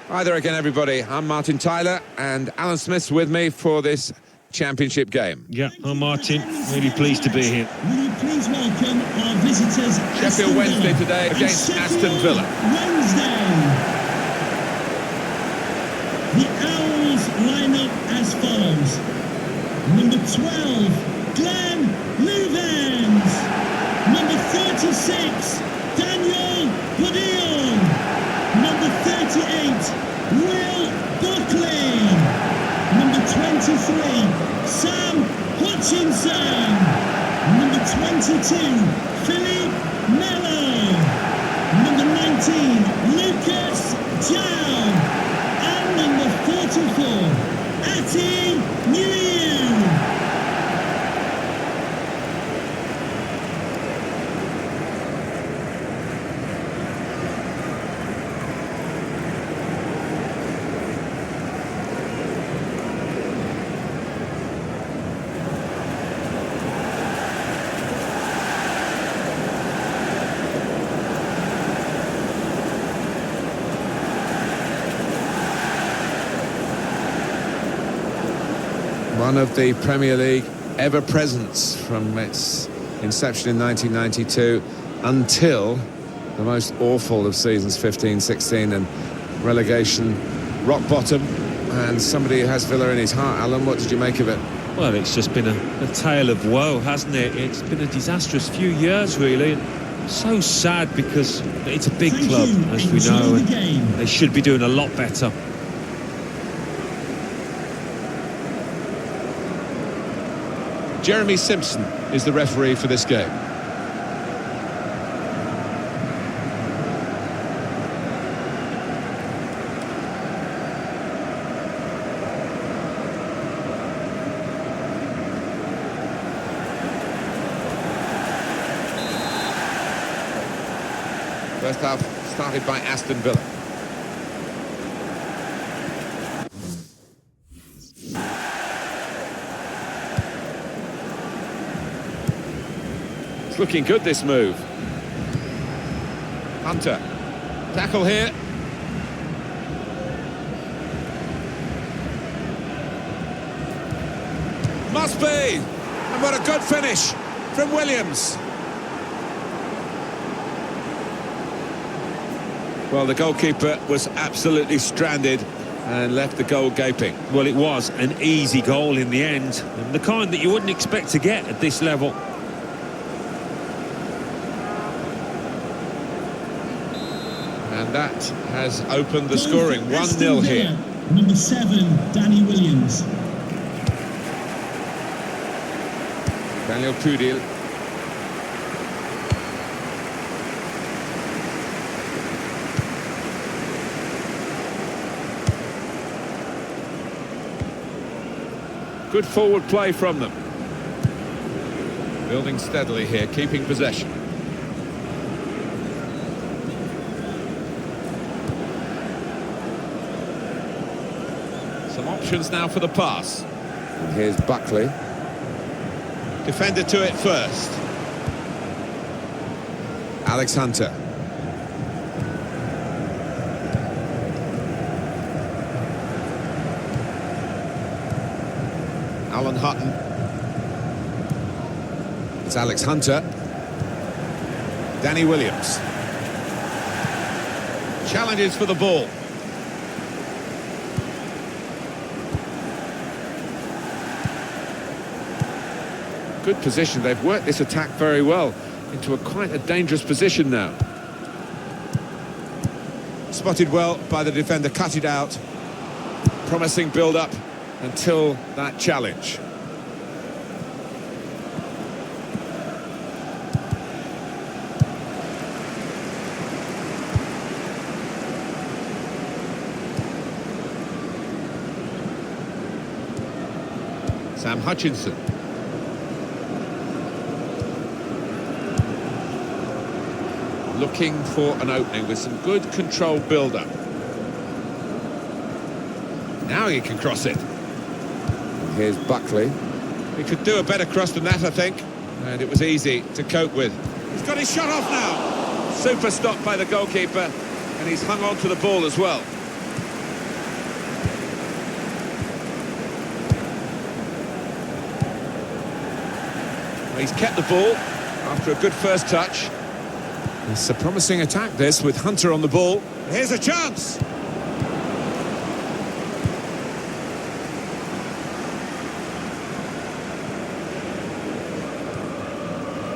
Hi there again, everybody. I'm Martin Tyler, and Alan Smith's with me for this championship game. Yeah, I'm Martin. Really pleased to be here. Will you please welcome our visitors, Sheffield Wednesday today against Aston Villa. Wednesday. The Owls line up as follows. Number 12, Glenn Louvens. Number 36, Daniel Budil. Number 38, Will Buckley. Number 23, Sam Hutchinson. Number 22, Philippe Melo. Number 19, Lucas Jow. And number 44, Ati New. One of the Premier League ever-presents from its inception in 1992 until the most awful of seasons 15-16 and relegation, rock bottom, and somebody who has Villa in his heart. Alan, what did you make of it? Well, it's just been a tale of woe, hasn't it? It's been a disastrous few years, really. And so sad because it's a big club, as we know, and they should be doing a lot better. Jeremy Simpson is the referee for this game. First half started by Aston Villa. It's looking good, this move. Hunter. Tackle here. Must be! And what a good finish from Williams. Well, the goalkeeper was absolutely stranded and left the goal gaping. Well, it was an easy goal in the end, and the kind that you wouldn't expect to get at this level. And that has opened the scoring. 1-0 here. Number 7, Danny Williams. Daniel Budil. Good forward play from them. Building steadily here, keeping possession. Some options now for the pass. And here's Buckley. Defender to it first. Alex Hunter. Alan Hutton. It's Alex Hunter. Danny Williams. Challenges for the ball. Good position. They've worked this attack very well into quite a dangerous position now. Spotted well by the defender, cut it out. Promising build-up. until that challenge. Sam Hutchinson. Looking for an opening with some good controlled build-up. Now he can cross it. Here's Buckley. He could do a better cross than that, I think. And it was easy to cope with. He's got his shot off now. Super stop by the goalkeeper. And he's hung on to the ball as well. He's kept the ball after a good first touch. It's a promising attack, this, with Hunter on the ball. Here's a chance!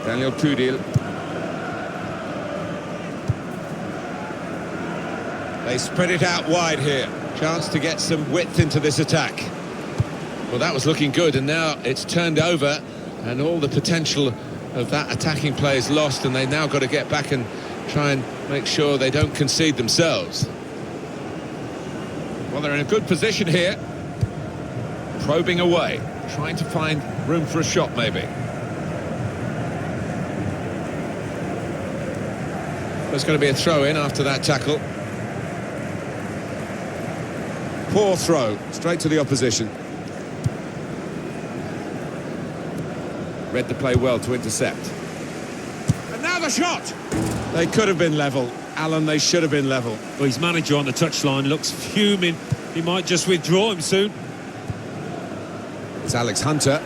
Daniel Kudil. They spread it out wide here. Chance to get some width into this attack. Well, that was looking good, and now it's turned over. And all the potential of that attacking play is lost, and they've now got to get back and try and make sure they don't concede themselves. Well, they're in a good position here. Probing away, trying to find room for a shot, maybe. There's going to be a throw-in after that tackle. Poor throw, straight to the opposition. Read the play well to intercept. And now the shot! They could have been level. Alan, they should have been level. Well, his manager on the touchline looks fuming. He might just withdraw him soon. It's Alex Hunter.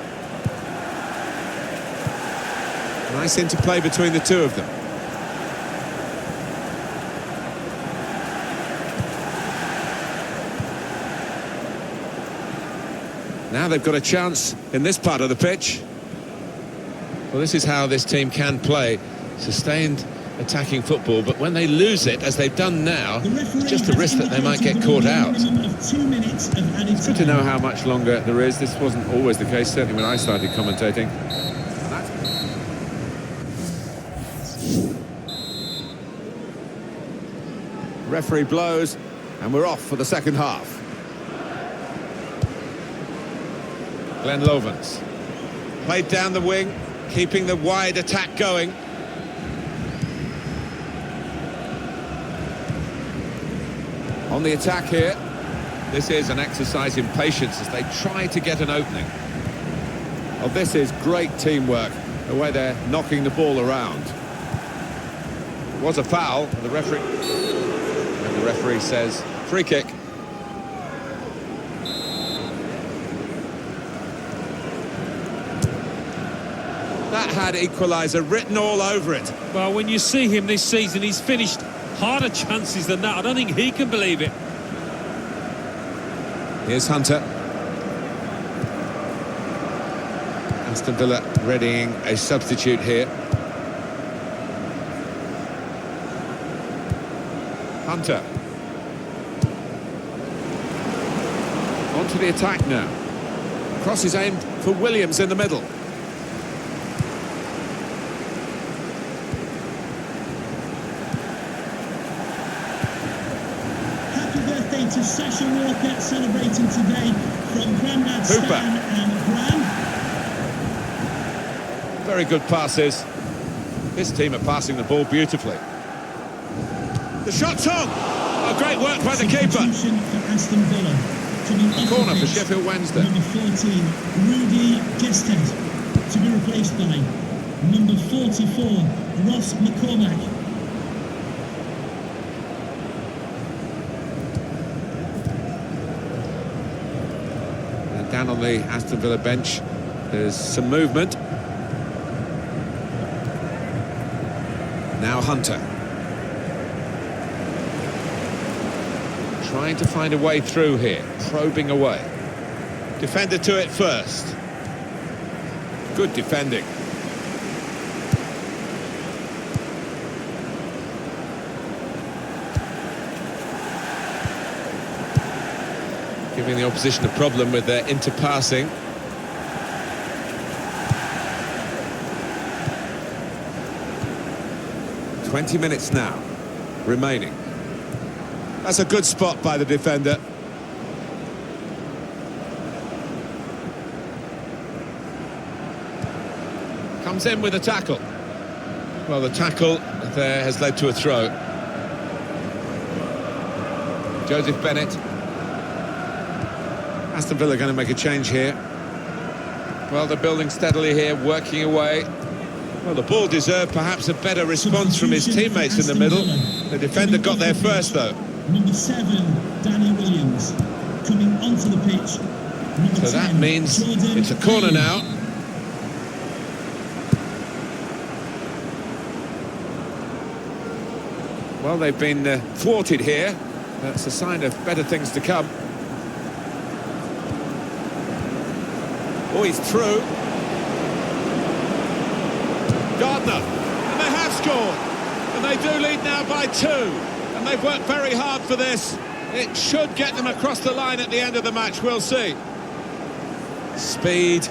Nice interplay between the two of them. Now they've got a chance in this part of the pitch. Well, this is how this team can play. Sustained attacking football, but when they lose it, as they've done now, it's just a risk that they might get caught out. It's good to know how much longer there is. This wasn't always the case, certainly when I started commentating. Referee blows, and we're off for the second half. Glenn Lovens. Played down the wing, keeping the wide attack going. On the attack here. This is an exercise in patience as they try to get an opening. Well, this is great teamwork, the way they're knocking the ball around. It was a foul, and the referee says free kick. That had equaliser written all over it. Well, when you see him this season, he's finished harder chances than that. I don't think he can believe it. Here's Hunter. Aston Villa readying a substitute here. Hunter. On to the attack now. Cross is aimed for Williams in the middle. To Sasha Walker celebrating today from Grandad Stan and Gran. Very good passes. This team are passing the ball beautifully. The shot's on! Oh, great work by the keeper. For Aston Villa. Corner for Sheffield Wednesday. Number 14, Rudy Gested, to be replaced by number 44, Ross McCormack. Down on the Aston Villa bench, there's some movement. Now Hunter. Trying to find a way through here, probing away. Defender to it first. Good defending. giving the opposition a problem with their interpassing. "20 minutes now remaining." That's a good spot by the defender. Comes in with a tackle. Well, the tackle there has led to a throw. Joseph Bennett. Aston Villa going to make a change here. Well, they're building steadily here, working away. Well, the ball deserved perhaps a better response from his teammates in the middle. The defender got there first, though. Number 7, Danny Williams, coming onto the pitch. So that means it's a corner now. Well, they've been thwarted here. That's a sign of better things to come. Oh, he's through. Gardner, and they have scored. And they do lead now by 2. And they've worked very hard for this. It should get them across the line at the end of the match, we'll see. Speed,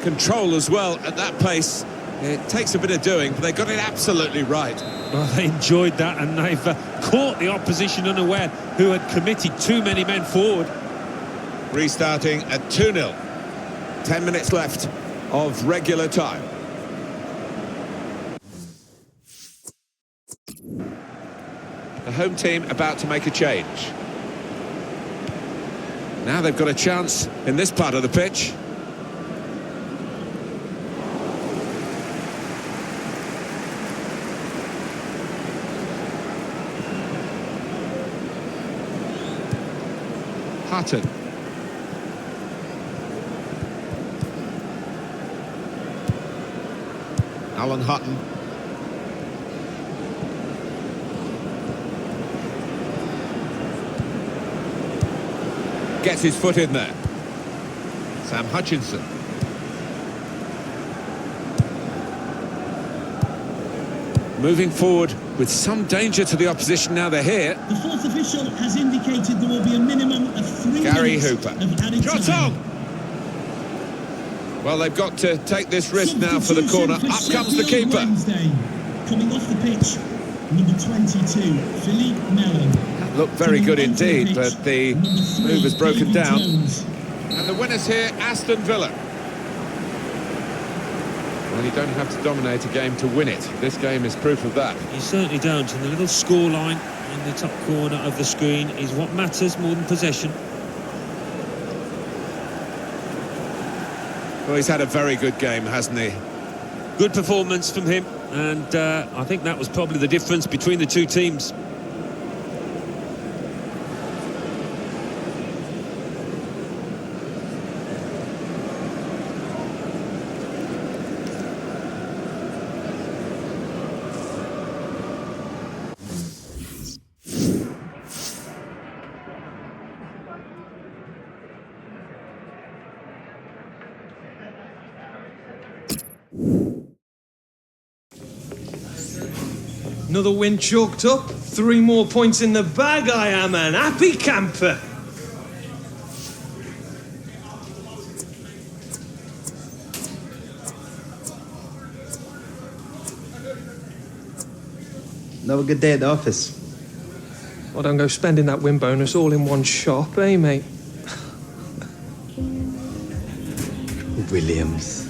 control as well at that pace. It takes a bit of doing, but they got it absolutely right. Well, they enjoyed that, and they've caught the opposition unaware, who had committed too many men forward. Restarting at 2-0. 10 minutes left of regular time. The home team about to make a change. Now they've got a chance in this part of the pitch. Hutton. Alan Hutton. Gets his foot in there. Sam Hutchinson. Moving forward with some danger to the opposition now they're here. The fourth official has indicated there will be a minimum of 3 Gary minutes Hooper. of added Shot time. on! Well, they've got to take this risk now for the corner. Up comes the keeper. Wednesday. Coming off the pitch, number 22, Philippe Mellon. That looked very good indeed, but the move has broken down. And the winners here, Aston Villa. Well, you don't have to dominate a game to win it. This game is proof of that. You certainly don't, and the little scoreline in the top corner of the screen is what matters more than possession. Well, he's had a very good game, hasn't he? Good performance from him, and I think that was probably the difference between the two teams. Another win chalked up. 3 more points in the bag. I am an happy camper. Have a good day at the office. Well, don't go spending that win bonus all in one shop, eh, mate? Williams.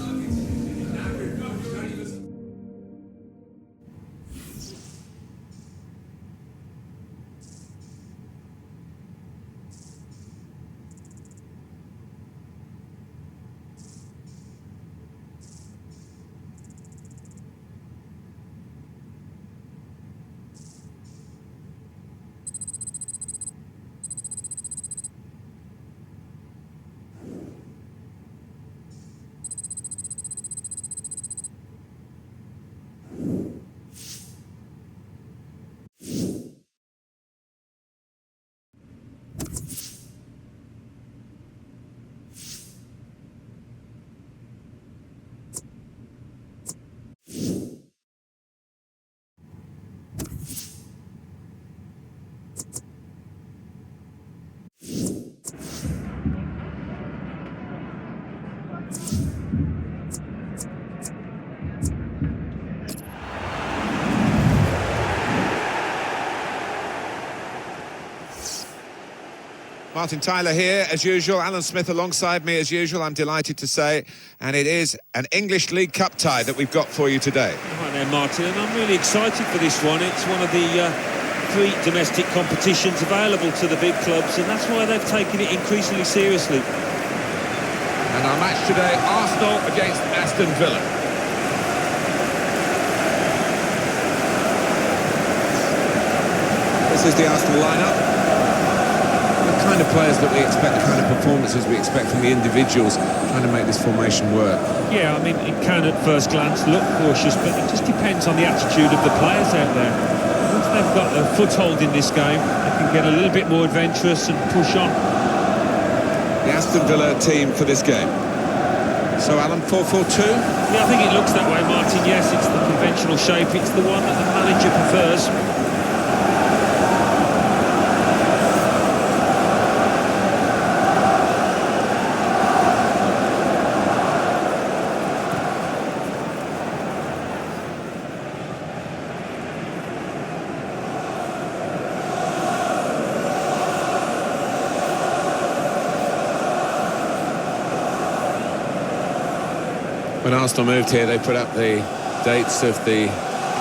Martin Tyler here, as usual. Alan Smith alongside me, as usual, I'm delighted to say. And it is an English League Cup tie that we've got for you today. Right there, Martin, and I'm really excited for this one. It's one of the 3 domestic competitions available to the big clubs, and that's why they've taken it increasingly seriously. And our match today, Arsenal against Aston Villa. This is the Arsenal lineup. The kind of players that we expect, the kind of performances we expect from the individuals trying to make this formation work. Yeah, I mean, it can at first glance look cautious, but it just depends on the attitude of the players out there. Once they've got a foothold in this game, they can get a little bit more adventurous and push on. The Aston Villa team for this game. So, Alan, 4-4-2? Yeah, I think it looks that way, Martin. Yes, it's the conventional shape. It's the one that the manager prefers. When Arsenal moved here, they put up the dates of the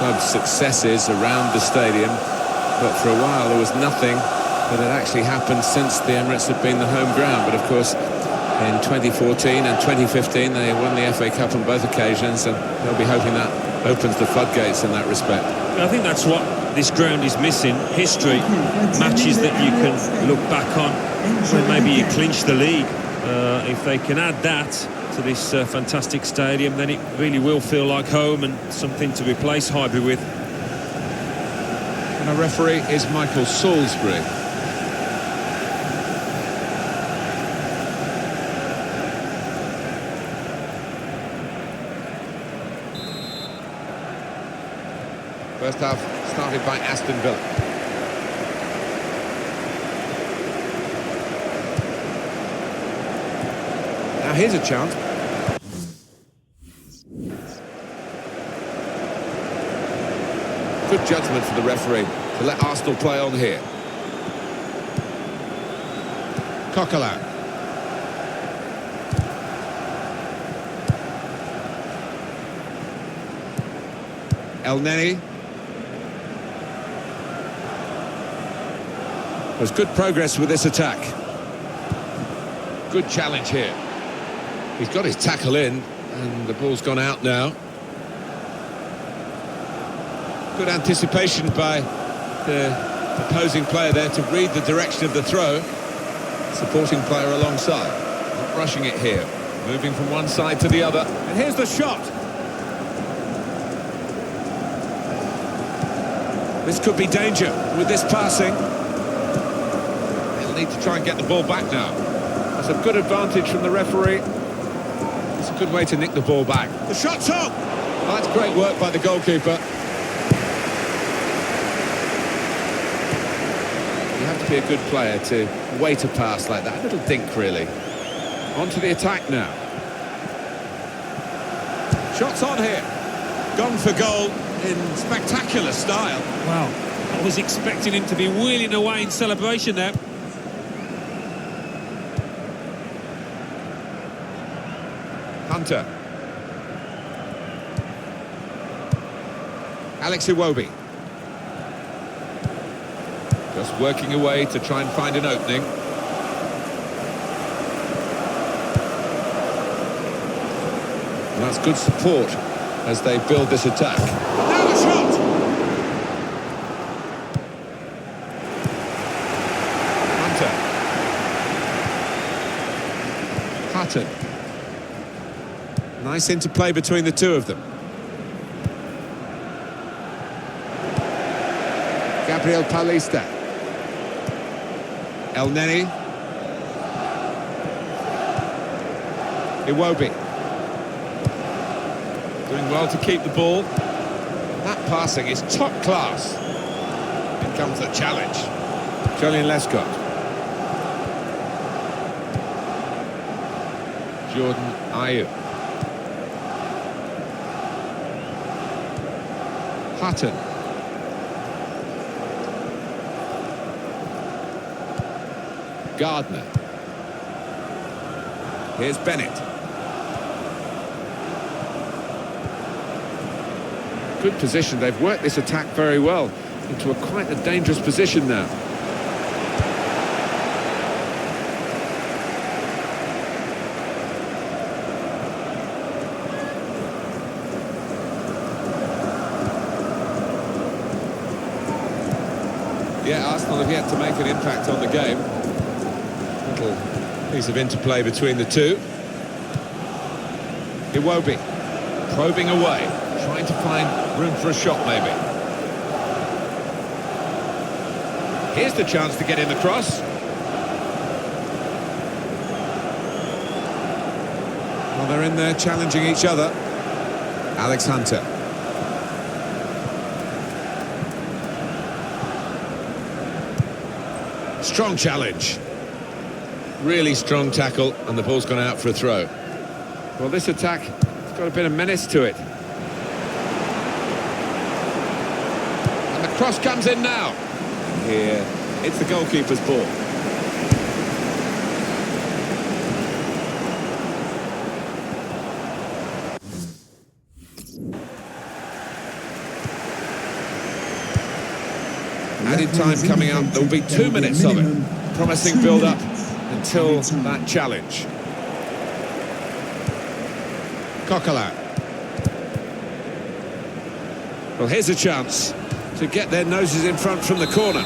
club's successes around the stadium, but for a while there was nothing that had actually happened since the Emirates had been the home ground. But of course, in 2014 and 2015, they won the FA Cup on both occasions, and they'll be hoping that opens the floodgates in that respect. I think that's what this ground is missing: history, matches that you can look back on when maybe you clinch the league. If they can add that to this fantastic stadium, then it really will feel like home and something to replace Highbury with. And our referee is Michael Salisbury. First half started by Aston Villa. Now here's a chance. Good judgment for the referee to let Arsenal play on here. Coquelin. El Neni. There's good progress with this attack. Good challenge here. He's got his tackle in, and the ball's gone out now. Good anticipation by the opposing player there to read the direction of the throw. Supporting player alongside. Not rushing it here. Moving from one side to the other. And here's the shot. This could be danger with this passing. They'll need to try and get the ball back now. That's a good advantage from the referee. It's a good way to nick the ball back. The shot's on! Well, that's great work by the goalkeeper. You have to be a good player to wait a pass like that. A little dink, really. On to the attack now. Shots on here. Gone for goal in spectacular style. Wow, I was expecting him to be wheeling away in celebration there. Hunter. Alex Iwobi. Just working away to try and find an opening. And that's good support as they build this attack. Now a shot! Hunter. Hutton. Nice interplay between the two of them. Gabriel Paulista. El Neni. Iwobi. Doing well to keep the ball. That passing is top class. In comes the challenge. Julian Lescott. Jordan Ayew. Hutton. Gardner. Here's Bennett. Good position. They've worked this attack very well into quite a dangerous position now. Yeah, Arsenal have yet to make an impact on the game. Little piece of interplay between the two. Iwobi probing away, trying to find room for a shot maybe. Here's the chance to get in the cross. Well, they're in there challenging each other. Alex Hunter. Strong challenge. Really strong tackle, and the ball's gone out for a throw. Well, this attack has got a bit of menace to it. And the cross comes in now. Here, it's the goalkeeper's ball. Added time coming up. There will be 2 minutes of it. Promising build-up until that challenge. Coquelin. Well, here's a chance to get their noses in front from the corner.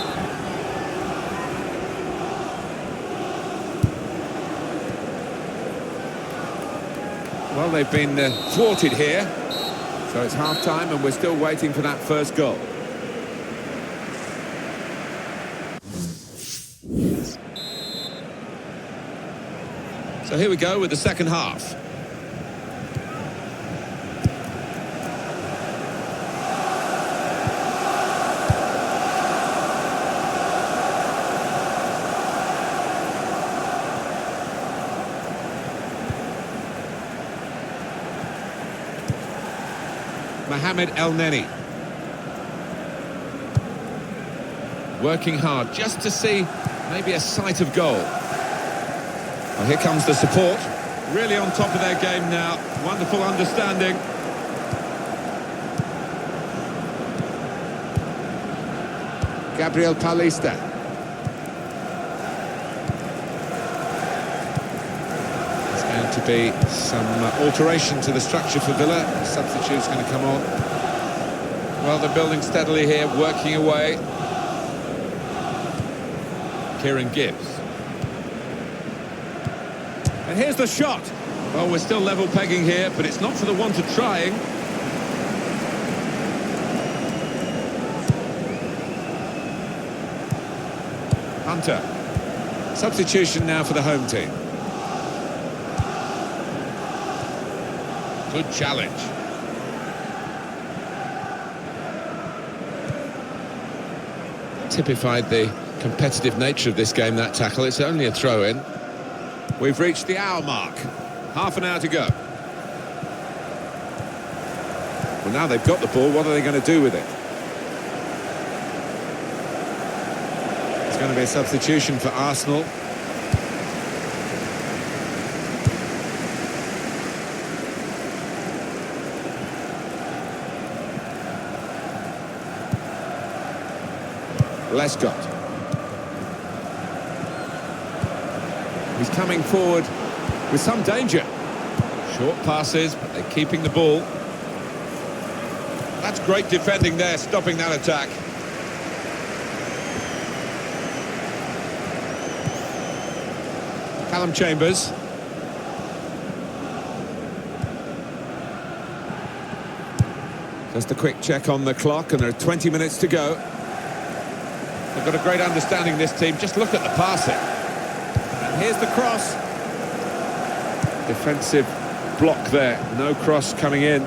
Well, they've been thwarted here. So it's half-time and we're still waiting for that first goal. So here we go with the second half. Mohamed El Neni. Working hard just to see maybe a sight of goal. Well, here comes the support. Really on top of their game now. Wonderful understanding. Gabriel Paulista. There's going to be some alteration to the structure for Villa. The substitute's going to come on. Well, they're building steadily here, working away. Kieran Gibbs. And here's the shot. Well, we're still level pegging here, but it's not for the want of trying. Hunter. Substitution now for the home team. Good challenge. Typified the competitive nature of this game, that tackle. It's only a throw-in. We've reached the hour mark. Half an hour to go. Well, now they've got the ball, what are they going to do with it? It's going to be a substitution for Arsenal. Lescott. He's coming forward with some danger. Short passes, but they're keeping the ball. That's great defending there, stopping that attack. Callum Chambers. Just a quick check on the clock, and there are 20 minutes to go. They've got a great understanding, this team. Just look at the passing. And here's the cross. Defensive block there. No cross coming in.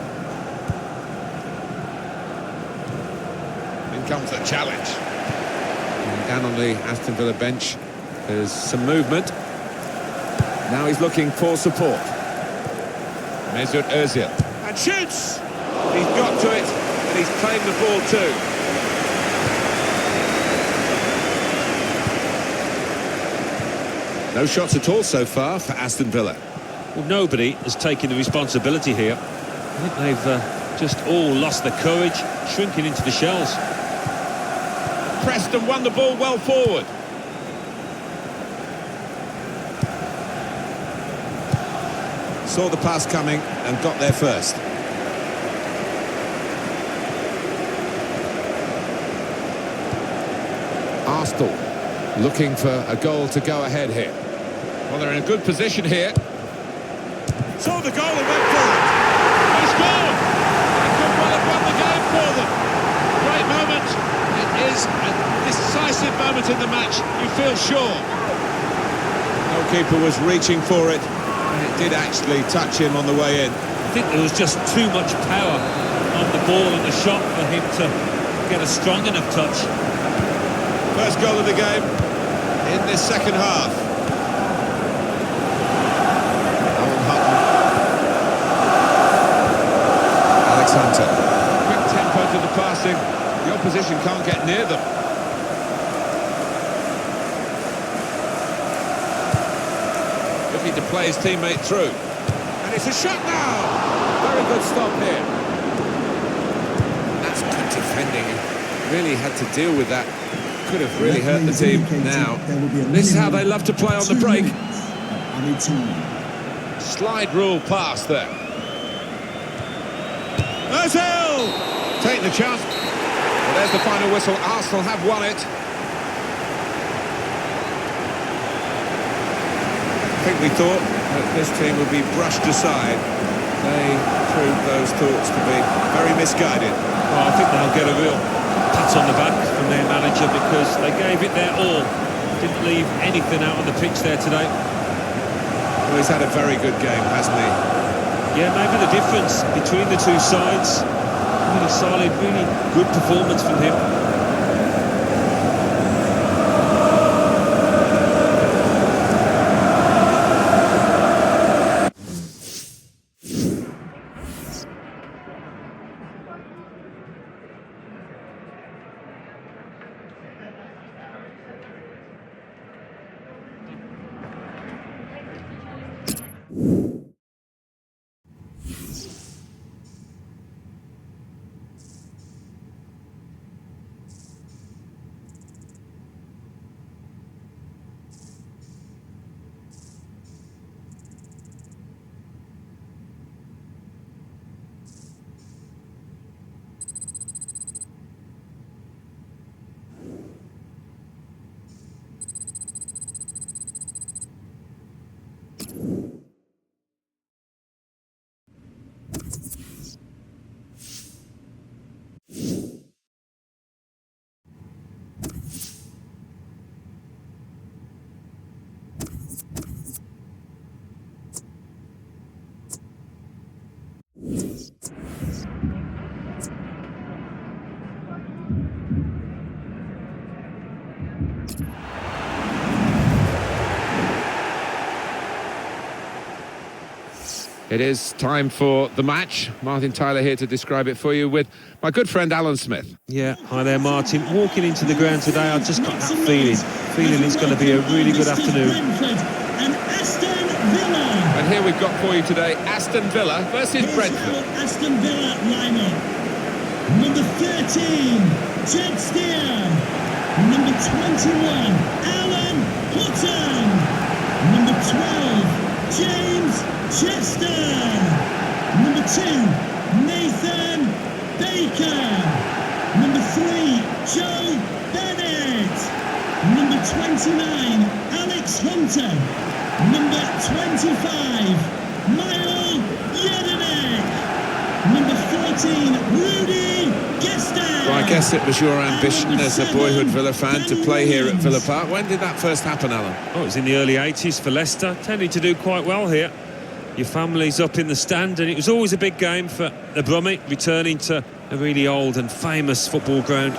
In comes the challenge. And down on the Aston Villa bench, there's some movement. Now he's looking for support. Mesut Ozil. And shoots! He's got to it, and he's claimed the ball too. No shots at all so far for Aston Villa. Well, nobody has taken the responsibility here. I think they've just all lost their courage, shrinking into the shells. Preston won the ball well forward. Saw the pass coming and got there first. Arsenal looking for a goal to go ahead here. Well, they're in a good position here. Saw the goal and went for it. They scored! They could well have won the game for them. Great moment. It is a decisive moment in the match, you feel sure. Goalkeeper was reaching for it, and it did actually touch him on the way in. I think there was just too much power on the ball and the shot for him to get a strong enough touch. First goal of the game in this second half. Alan Hutton. Alex Hunter. Quick tempo to the passing. The opposition can't get near them. Looking to play his teammate through. And it's a shot now! Very good stop here. That's good defending. Really had to deal with that. Could have really hurt the team now. This is how they love to play on the break. Slide rule pass there. Ozil! Taking the chance. Well, there's the final whistle. Arsenal have won it. I think we thought that this team would be brushed aside. They proved those thoughts to be very misguided. Well, I think they'll get a real pat on the back from their manager because they gave it their all. Didn't leave anything out on the pitch there today. Well, he's had a very good game, hasn't he? Yeah, maybe the difference between the two sides. Really solid, really good performance from him. It is time for the match. Martin Tyler here to describe it for you with my good friend Alan Smith. Yeah, hi there, Martin. Walking into the ground today, I just got that feeling it's going to be a really good afternoon. And Aston Villa. And here we've got for you today Aston Villa versus Brentford. Aston Villa lineup. Number 13, Jed Steer. Number 21, Alan Hutton. Number 12, James Chester. Number 2, Nathan Baker. Number 3, Joe Bennett. Number 29, Alex Hunter. Number 25, Mile Jedinek. Number 14, Rudy Gestern. Well, I guess it was your ambition as a boyhood Villa fan to play here at Villa Park. When did that first happen, Alan? Oh, it was in the early 80s for Leicester. Tended to do quite well here. Your family's up in the stand, and it was always a big game for the Brummie, returning to a really old and famous football ground.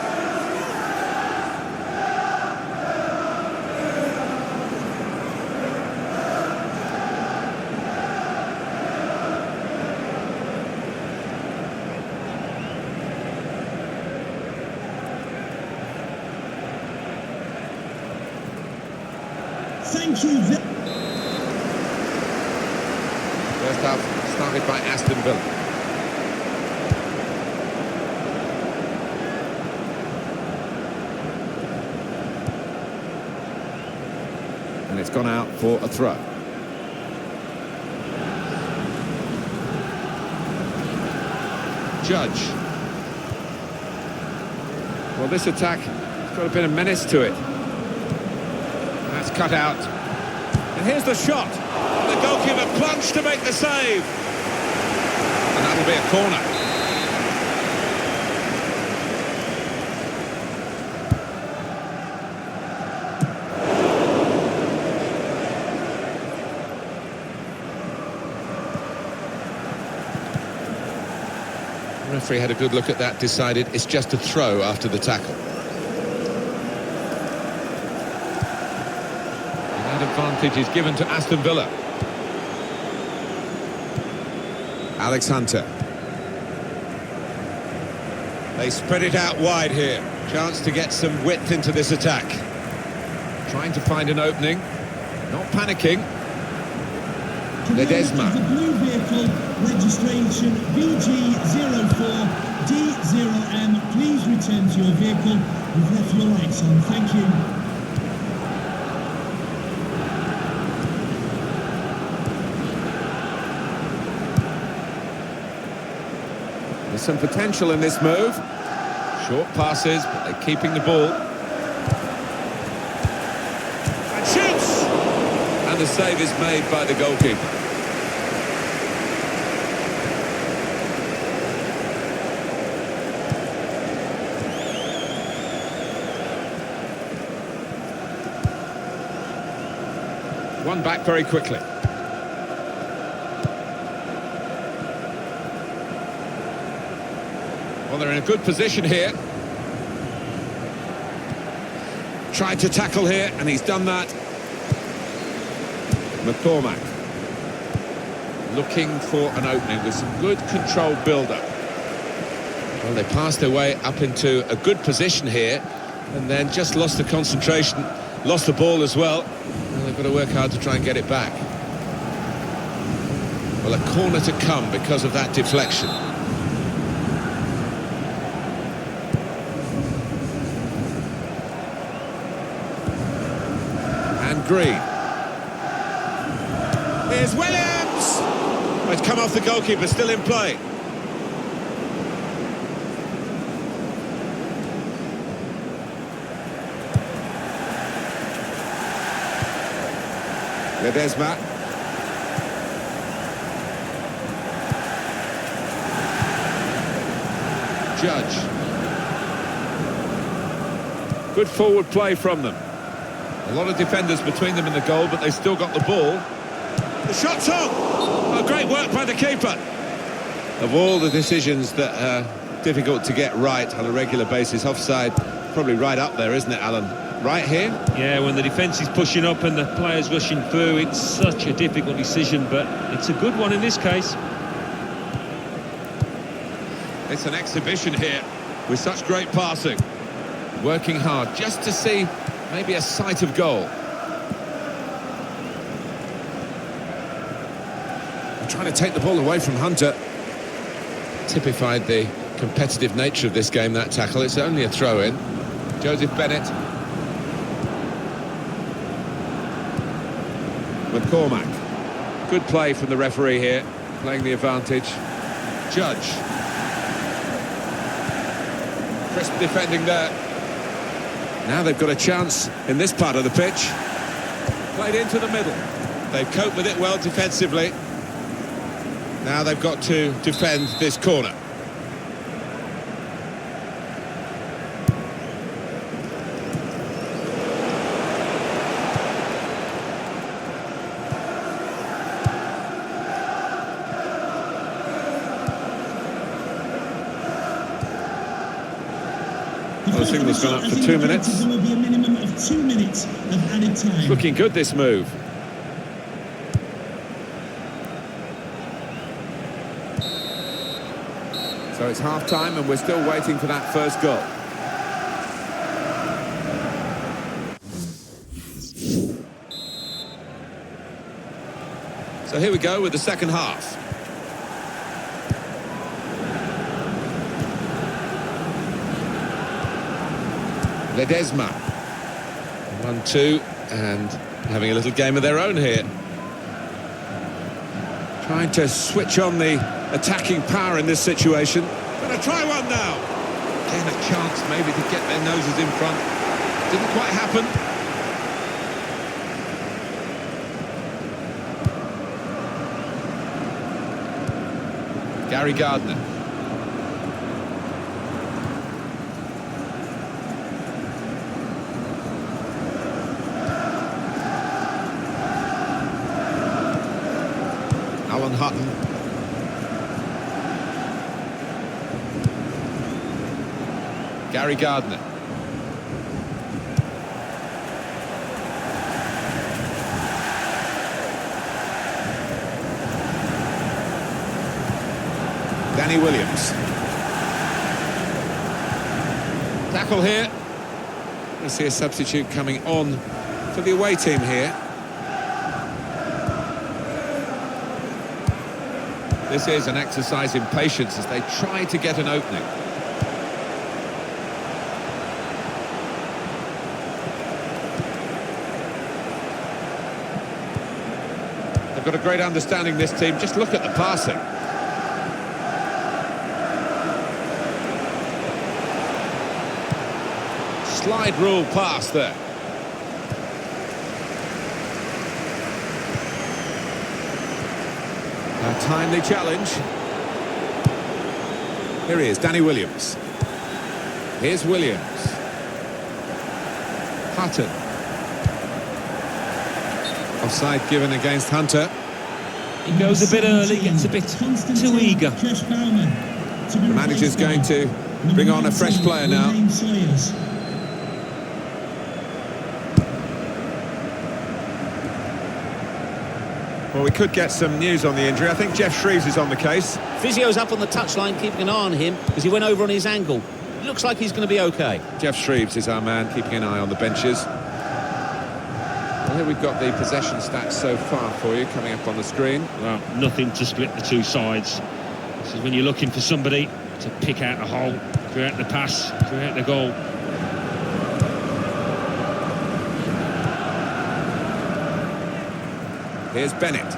Thank you. first half started by Aston Villa. And it's gone out for a throw. Judge. Well, this attack has got a bit of menace to it. That's cut out. And here's the shot. The goalkeeper plunged to make the save. And that'll be a corner. The referee had a good look at that, decided it's just a throw after the tackle. And that advantage is given to Aston Villa. Alex Hunter. They spread it out wide here. Chance to get some width into this attack. Trying to find an opening. Not panicking. Ledesma. The blue vehicle, registration VG04D0M. Please return to your vehicle. You've left your lights on. Thank you. There's some potential in this move. Short passes, but they're keeping the ball. And shoots! And the save is made by the goalkeeper. One back very quickly. Well, they're in a good position here. Tried to tackle here, and he's done that. McCormack. Looking for an opening with some good controlled build-up. Well, they passed their way up into a good position here, and then just lost the concentration, lost the ball as well. Well, they've got to work hard to try and get it back. Well, a corner to come because of that deflection. And Green. Here's Williams! Oh, it's come off the goalkeeper, still in play. Ledesma. Judge. Good forward play from them. A lot of defenders between them and the goal, but they've still got the ball. The shot's on! Oh, great work by the keeper. Of all the decisions that are difficult to get right on a regular basis, offside probably right up there, isn't it, Alan? Right here? Yeah, when the defence is pushing up and the players rushing through, it's such a difficult decision, but it's a good one in this case. It's an exhibition here with such great passing. Working hard just to see maybe a sight of goal. They're trying to take the ball away from Hunter. Typified the competitive nature of this game, that tackle. It's only a throw-in. Joseph Bennett. McCormack. Good play from the referee here, playing the advantage. Judge. Crisp defending there. Now they've got a chance in this part of the pitch. Played into the middle. They've coped with it well defensively. Now they've got to defend this corner. The signal's gone up for 2 minutes. There will be a minimum of 2 minutes of added time. It's looking good, this move. So it's half-time and we're still waiting for that first goal. So here we go with the second half. Ledesma. 1-2, and having a little game of their own here. Trying to switch on the attacking power in this situation. Gonna try one now. Again, a chance maybe to get their noses in front. Didn't quite happen. Gary Gardner. Alan Hutton. Gary Gardner. Danny Williams. Tackle here. We see a substitute coming on for the away team here. This is an exercise in patience as they try to get an opening. They've got a great understanding, this team. Just look at the passing. Slide rule pass there. A timely challenge. Here he is, Danny Williams. Here's Williams. Hutton. Offside given against Hunter. He goes a bit early, gets a bit too eager. The manager's going to bring on a fresh player now. Well, we could get some news on the injury. I think Jeff Shreves is on the case. Physio's up on the touchline, keeping an eye on him because he went over on his ankle. Looks like he's going to be okay. Jeff Shreves is our man, keeping an eye on the benches. Well, here we've got the possession stats so far for you, coming up on the screen. Well, nothing to split the two sides. This is when you're looking for somebody to pick out a hole, create the pass, create the goal. Here's Bennett.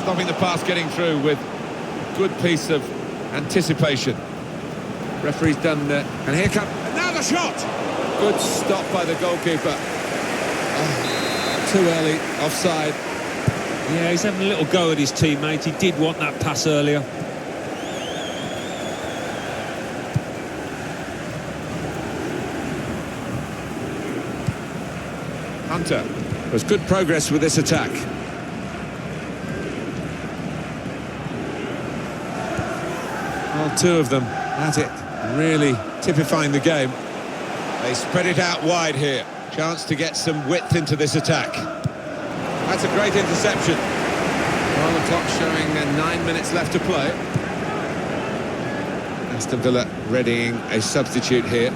Stopping the pass getting through with good piece of anticipation. Referee's done that. And here comes... Now the shot! Good stop by the goalkeeper. Oh, too early, offside. Yeah, he's having a little go at his teammate. He did want that pass earlier. Hunter. There's good progress with this attack. Well, two of them at it, really typifying the game. They spread it out wide here. Chance to get some width into this attack. That's a great interception. Well, the clock showing 9 minutes left to play. Aston Villa readying a substitute here.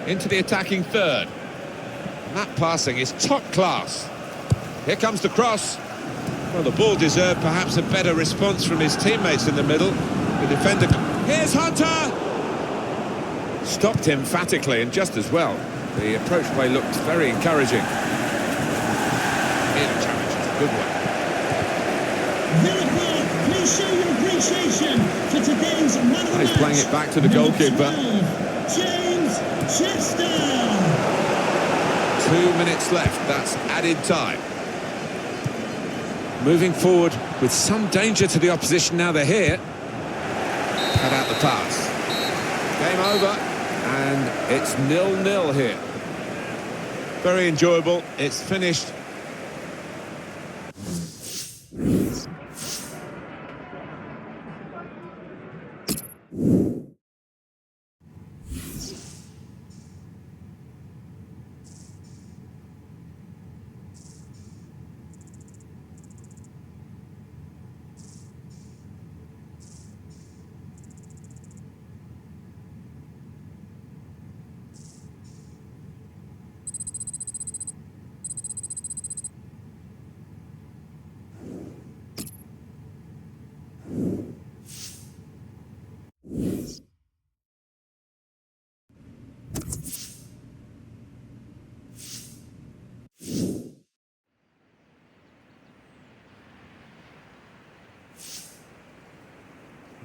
Into the attacking third. And that passing is top class. Here comes the cross. Well, the ball deserved perhaps a better response from his teammates in the middle. The defender... Here's Hunter! Stopped emphatically and just as well. The approach play looked very encouraging. Here's a challenge. It's a good one. Villa Park, please show your appreciation for today's man of the He's match. playing it back to the Number goalkeeper. 12, James Chester. 2 minutes left. That's added time. Moving forward with some danger to the opposition now they're here. Cut out the pass. Game over, and it's 0-0 here. Very enjoyable. It's finished.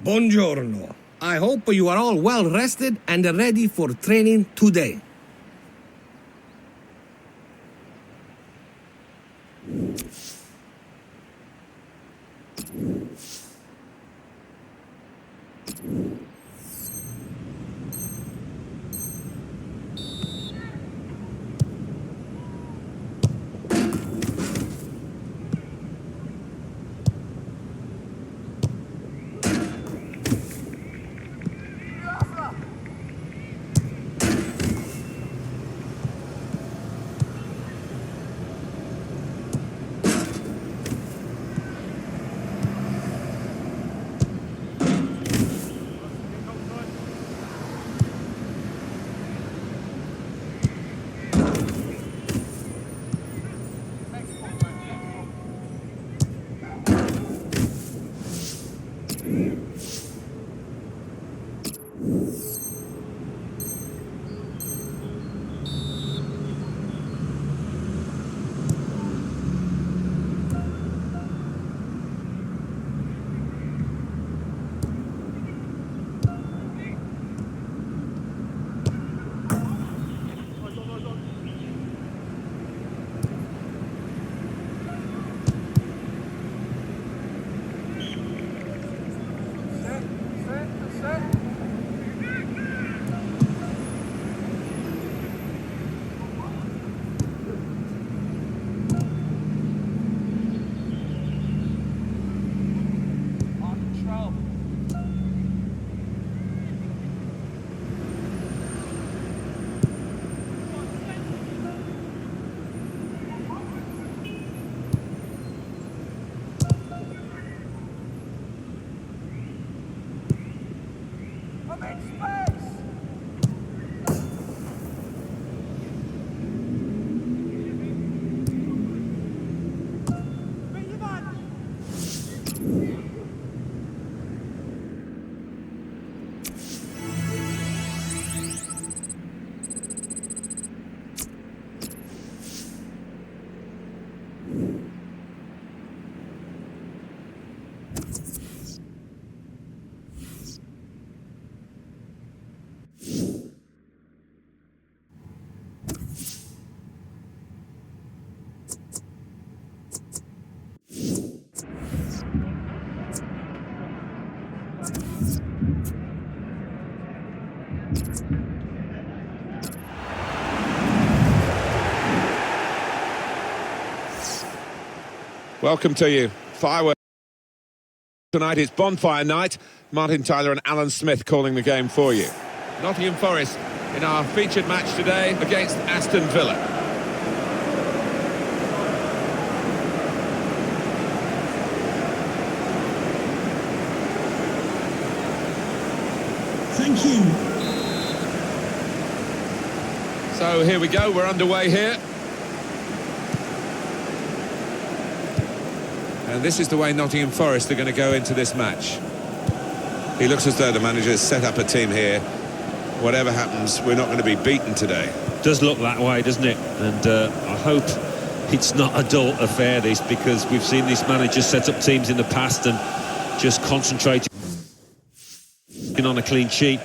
Buongiorno. I hope you are all well rested and ready for training today. Welcome to you. Fireworks. Tonight is bonfire night. Martin Tyler and Alan Smith calling the game for you. Nottingham Forest in our featured match today against Aston Villa. Thank you. So here we go, we're underway here. And this is the way Nottingham Forest are going to go into this match. He looks as though the manager has set up a team here. Whatever happens, we're not going to be beaten today. Does look that way, doesn't it? And I hope it's not a dull affair, this, because we've seen this manager set up teams in the past and just concentrating on a clean sheet.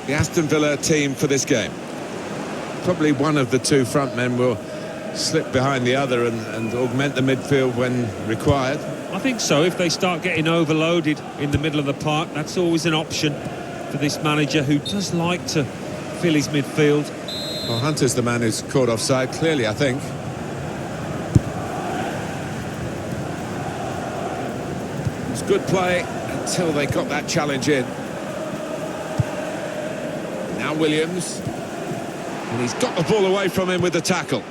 The Aston Villa team for this game. Probably one of the two front men will slip behind the other and augment the midfield when required. I think so. If they start getting overloaded in the middle of the park, that's always an option for this manager, who does like to fill his midfield. Well, Hunter's the man who's caught offside, clearly, I think. It was good play until they got that challenge in. Now Williams. And he's got the ball away from him with the tackle.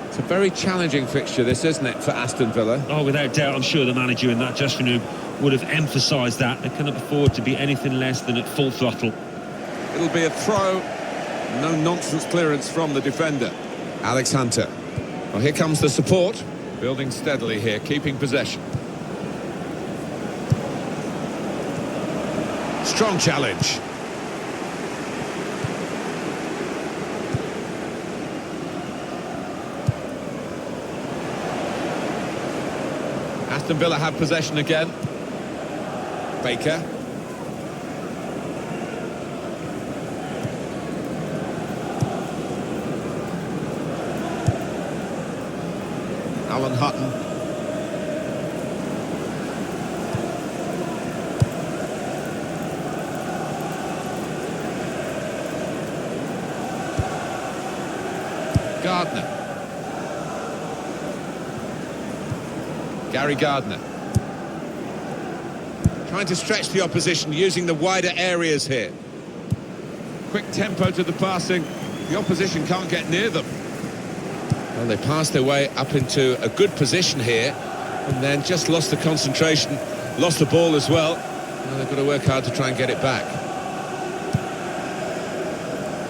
It's a very challenging fixture, this, isn't it, for Aston Villa? Oh, without doubt, I'm sure the manager in that dressing room would have emphasised that. They cannot afford to be anything less than at full throttle. It'll be a throw. No nonsense clearance from the defender. Alex Hunter. Well, here comes the support. Building steadily here, keeping possession. Strong challenge. Aston Villa have possession again. Baker. Alan Hutton. Gardner. Gary Gardner. Trying to stretch the opposition using the wider areas here. Quick tempo to the passing. The opposition can't get near them. Well, they passed their way up into a good position here and then just lost the concentration, lost the ball as well. Well, they've got to work hard to try and get it back.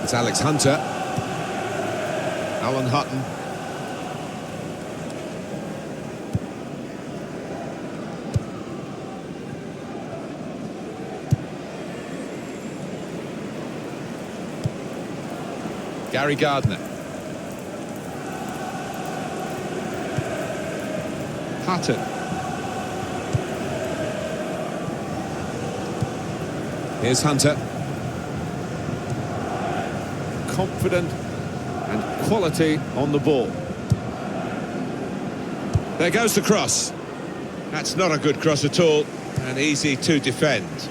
It's Alex Hunter. Alan Hutton. Gary Gardner. Hutton. Here's Hunter. Confident and quality on the ball. There goes the cross. That's not a good cross at all, and easy to defend.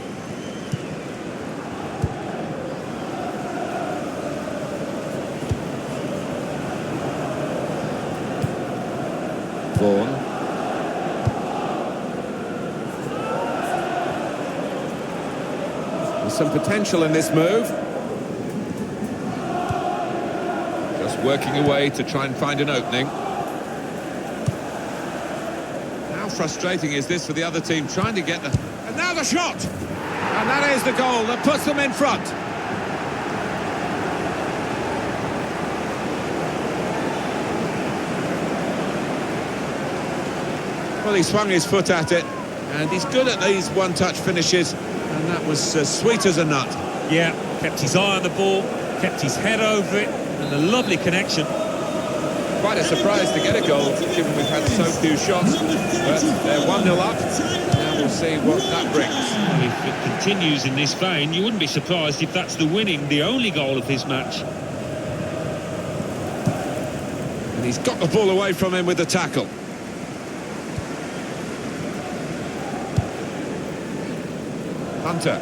Vaughan. There's some potential in this move. Just working away to try and find an opening. How frustrating is this for the other team trying to get the... And now the shot! And that is the goal that puts them in front. Well, he swung his foot at it, and he's good at these one-touch finishes, and that was sweet as a nut. Yeah, kept his eye on the ball, kept his head over it, and a lovely connection. Quite a surprise to get a goal, given we've had so few shots, but they're 1-0 up. Now we'll see what that brings. Well, if it continues in this vein, you wouldn't be surprised if that's the only goal of this match. And he's got the ball away from him with the tackle. Hunter.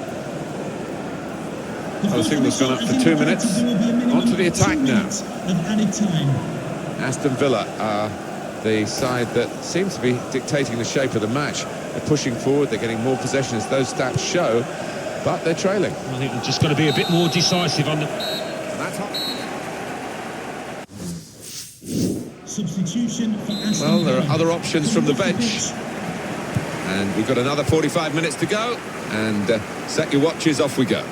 The signal's gone up for 2 minutes. On to the attack now. Aston Villa are the side that seems to be dictating the shape of the match. They're pushing forward, they're getting more possession as those stats show, but they're trailing. I think they've just got to be a bit more decisive on the... Substitution for Aston Well, there are Villa. other options from the bench. And we've got another 45 minutes to go. And set your watches, off we go.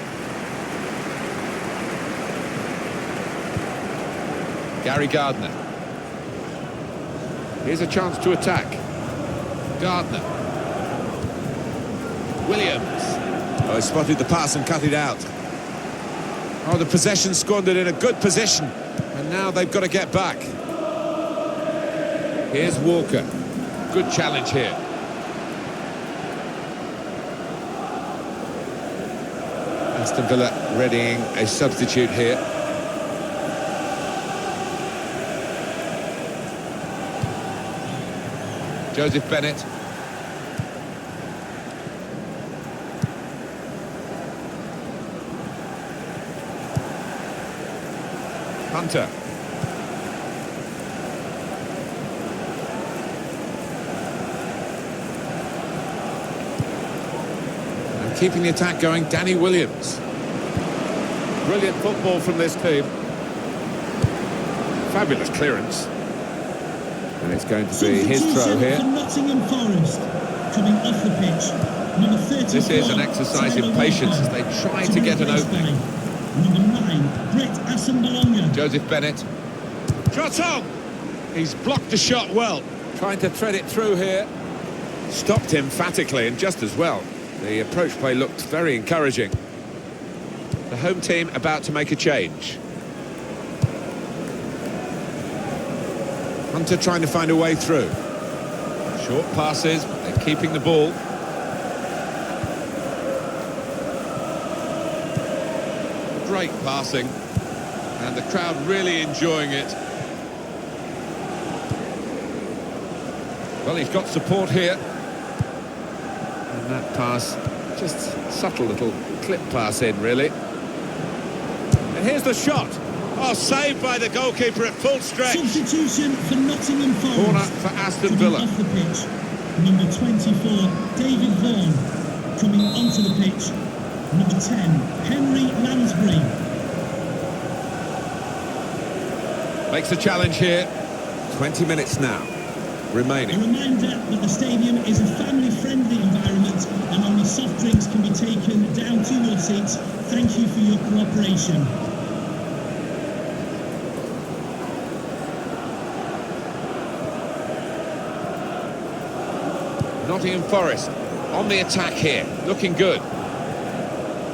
Gary Gardner. Here's a chance to attack. Gardner. Williams. Oh, he spotted the pass and cut it out. Oh, the possession squandered in a good position. And now they've got to get back. Here's Walker. Good challenge here. Aston Villa readying a substitute here. Joseph Bennett. Hunter. And keeping the attack going, Danny Williams. Brilliant football from this team. Fabulous clearance. And it's going to be his throw here. For Nottingham Forest, coming off the pitch. Number 34, This is an exercise in patience as they try to get an opening. Number 9, Brett Assembalonga. Joseph Bennett. Shot on! He's blocked the shot well. Trying to thread it through here. Stopped emphatically and just as well. The approach play looked very encouraging. The home team about to make a change. Hunter trying to find a way through. Short passes, but keeping the ball. Great passing, and the crowd really enjoying it. Well, he's got support here. And that pass, just subtle little clip pass in, really. And here's the shot. Oh, saved by the goalkeeper at full stretch. Substitution for Nottingham Forest. Corner for Aston Villa. Off the pitch, number 24, David Vaughan. Coming onto the pitch, number 10, Henry Lansbury. Makes a challenge here. 20 minutes now remaining. A reminder that the stadium is a family-friendly environment and only soft drinks can be taken down to your seats. Thank you for your cooperation. Nottingham Forest on the attack here, looking good.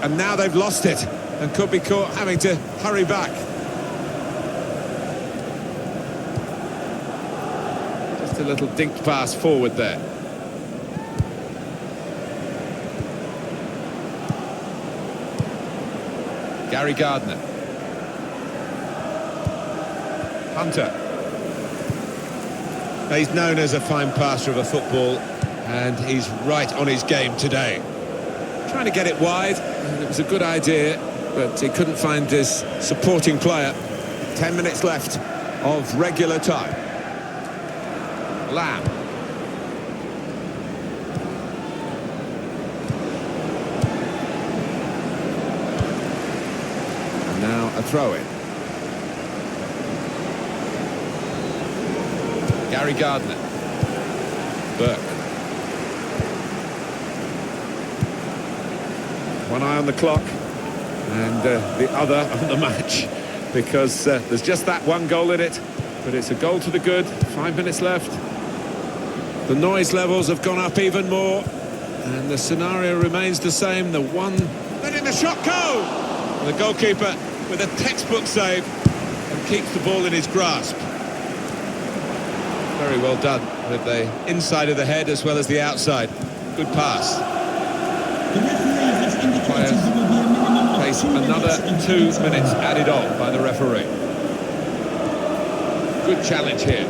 And now they've lost it and could be caught having to hurry back. Just a little dinked pass forward there. Gary Gardner. Hunter. He's known as a fine passer of a football, and he's right on his game today. Trying to get it wide, and it was a good idea, but he couldn't find his supporting player. 10 minutes left of regular time. Lamb. And now a throw-in. Gary Gardner. Burke. One eye on the clock and the other on the match, because there's just that one goal in it, but it's a goal to the good. 5 minutes left. The noise levels have gone up even more, and the scenario remains the same. The one letting the shot go. And the goalkeeper with a textbook save and keeps the ball in his grasp. Very well done with the inside of the head as well as the outside. Good pass. The referee has indicated there will be a minimum of Face 2 minutes another of 2 extra minutes time. added on by the referee. Good challenge here.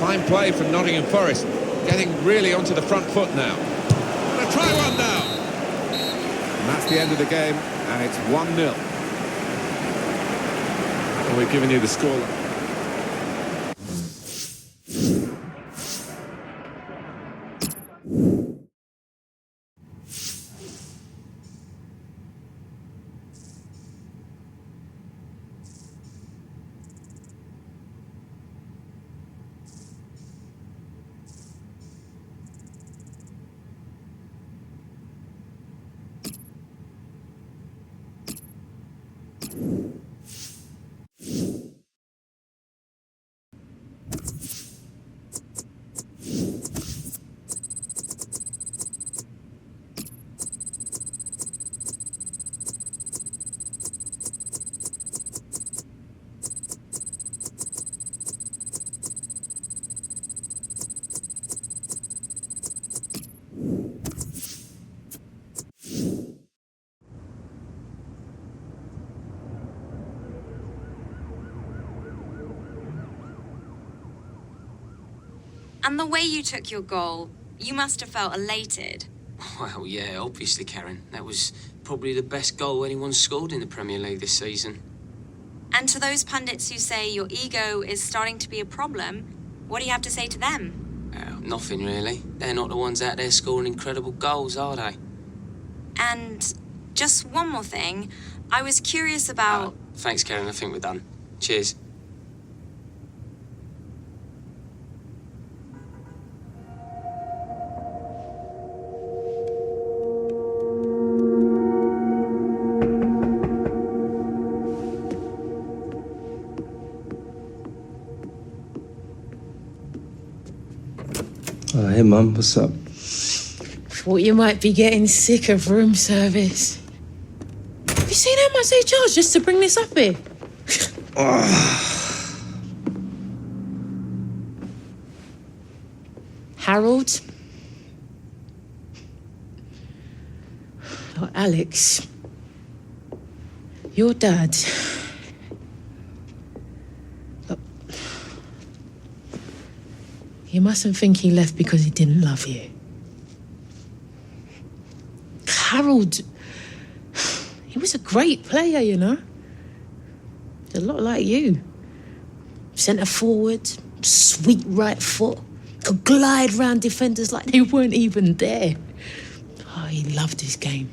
Fine play from Nottingham Forest, getting really onto the front foot now. Gonna try one now. And that's the end of the game, and it's 1-0. And we've given you the score. And the way you took your goal, you must have felt elated. Well, yeah, obviously, Karen. That was probably the best goal anyone's scored in the Premier League this season. And to those pundits who say your ego is starting to be a problem, what do you have to say to them? Nothing, really. They're not the ones out there scoring incredible goals, are they? And just one more thing, I was curious about... Thanks, Karen. I think we're done. Cheers. Hey, Mum, what's up? Thought you might be getting sick of room service. Have you seen how much they charge just to bring this up here? Harold. Oh, Alex. Your dad. Look, you mustn't think he left because he didn't love you. Harold, he was a great player, you know. A lot like you. Centre forward, sweet right foot, could glide round defenders like they weren't even there. Oh, he loved his game.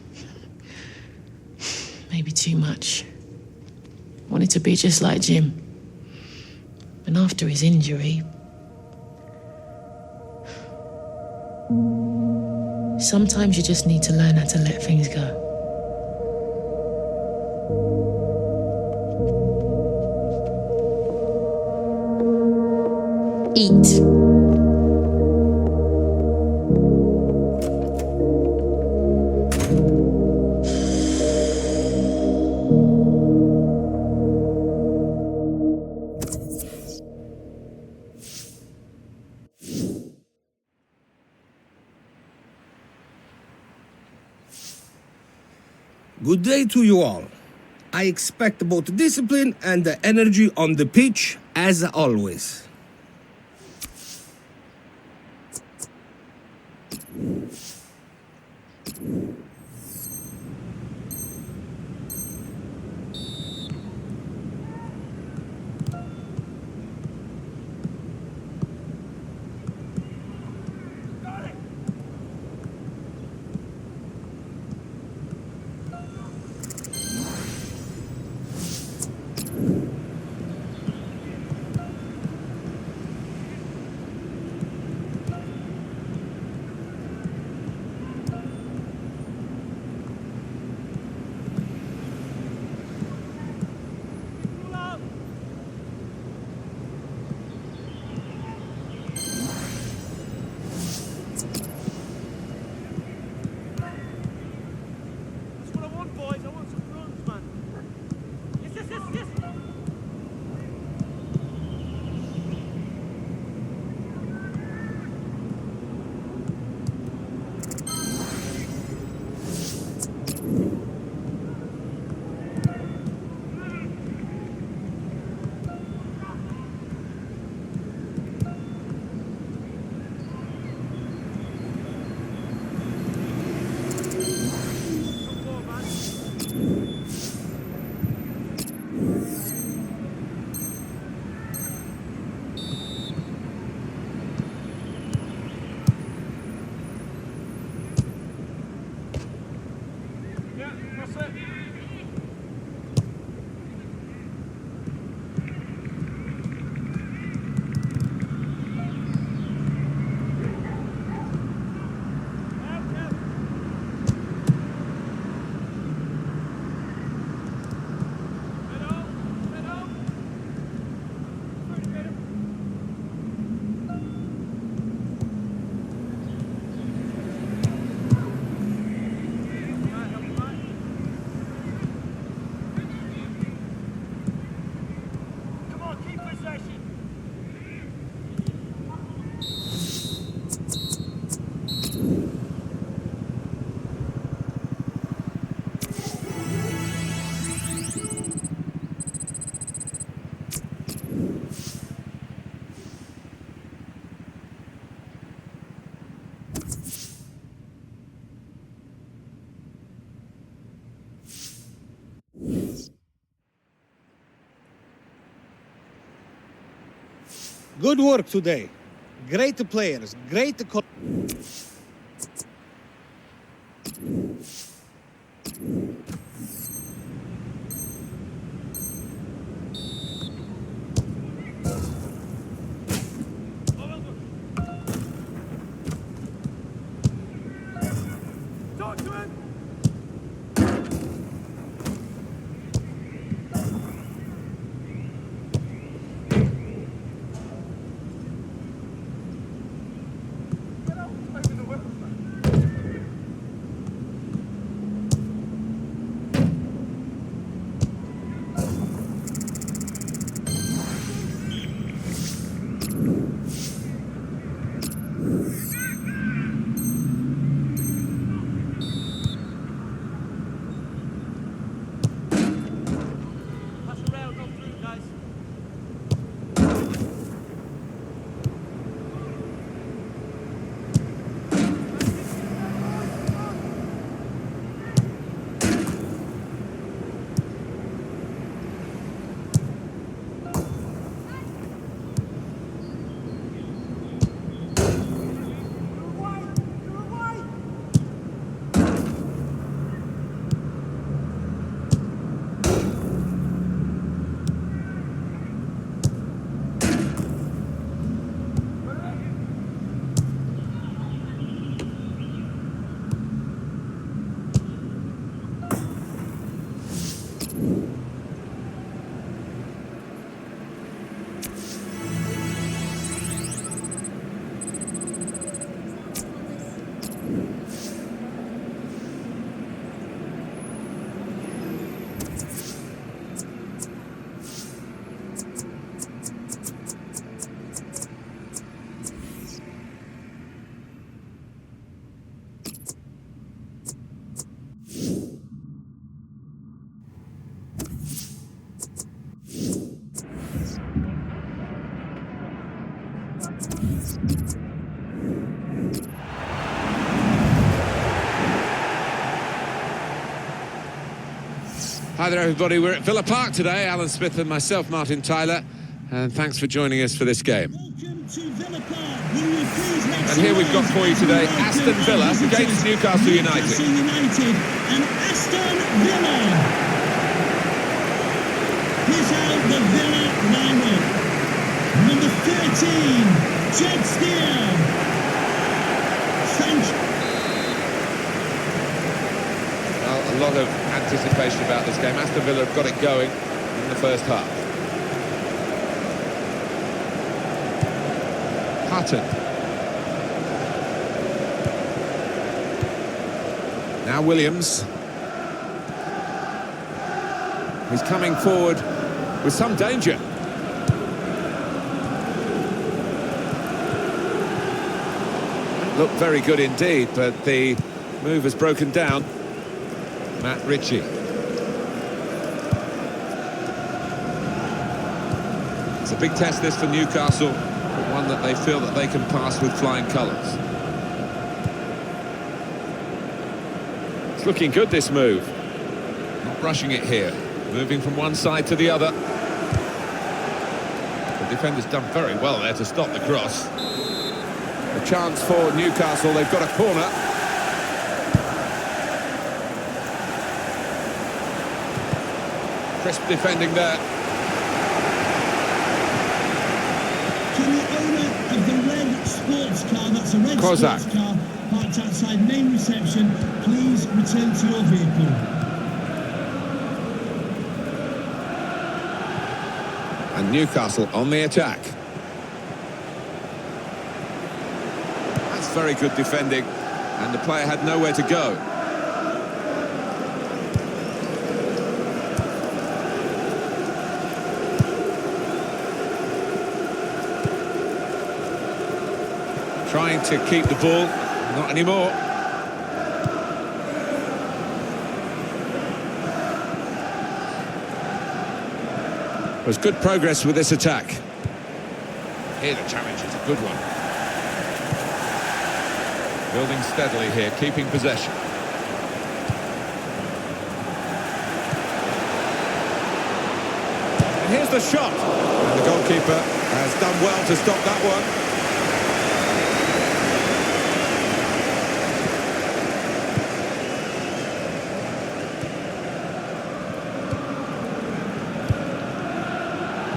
Maybe too much. Wanted to be just like Jim. And after his injury, sometimes you just need to learn how to let things go. Eat. Good day to you all. I expect both discipline and the energy on the pitch, as always. Good work today. Great players, great... Hi there, everybody. We're at Villa Park today, Alan Smith and myself, Martin Tyler, and thanks for joining us for this game. Welcome to Villa Park. Will you please make And here we've got for you today Aston Villa against Newcastle United. Newcastle United and Aston Villa. Here's how the Villa lineup. Number 13, Jed Steer. French. Well, a lot of anticipation about this game. Aston Villa have got it going in the first half. Hutton. Now Williams. He's coming forward with some danger. Looked very good indeed, but the move has broken down. Matt Ritchie. It's a big test this for Newcastle, but one that they feel that they can pass with flying colours. It's looking good, this move. Not rushing it here. Moving from one side to the other. The defender's done very well there to stop the cross. A chance for Newcastle. They've got a corner. Crisp defending there. Can the owner of the red sports car, that's a red Kozak. sports car, parked outside main reception, please return to your vehicle. And Newcastle on the attack. That's very good defending, and the player had nowhere to go. Trying to keep the ball, not anymore. There's good progress with this attack. Here the challenge is a good one. Building steadily here, keeping possession. And here's the shot. And the goalkeeper has done well to stop that one.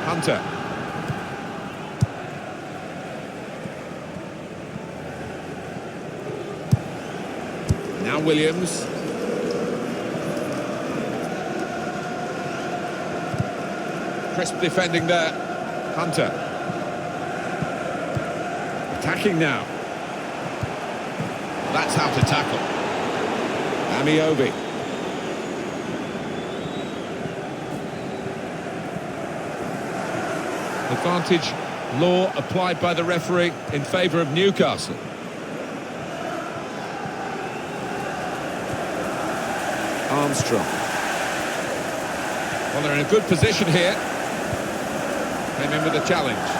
Hunter. Now Williams. Crisp defending there. Hunter. Attacking now. That's how to tackle. Amiobi. Advantage law applied by the referee in favour of Newcastle. Armstrong. Well, they're in a good position here. Came in with a challenge.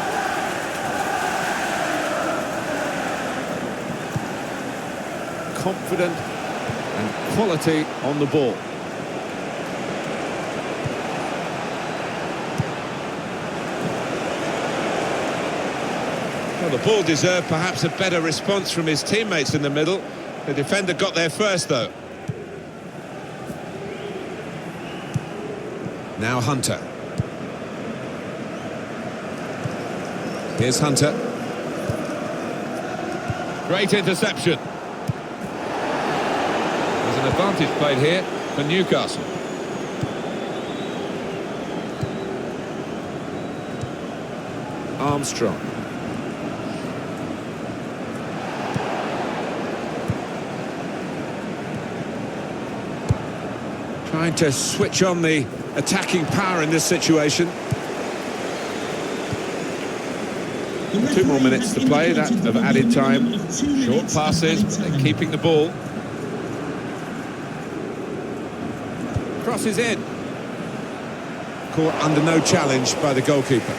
Confident and quality on the ball. Well, the ball deserved perhaps a better response from his teammates in the middle. The defender got there first, though. Now Hunter. Here's Hunter. Great interception. There's an advantage played here for Newcastle. Armstrong. Trying to switch on the attacking power in this situation. 2 more minutes to play, that of added time. Short passes, but they're keeping the ball. Crosses in. Caught under no challenge by the goalkeeper.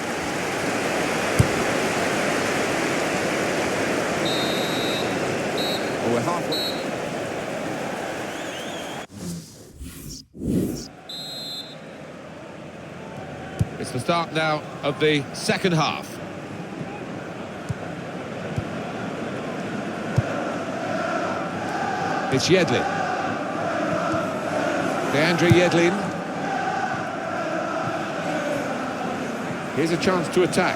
Well, we're halfway. start now of the second half. It's Yedlin. Deandre Yedlin. Here's a chance to attack.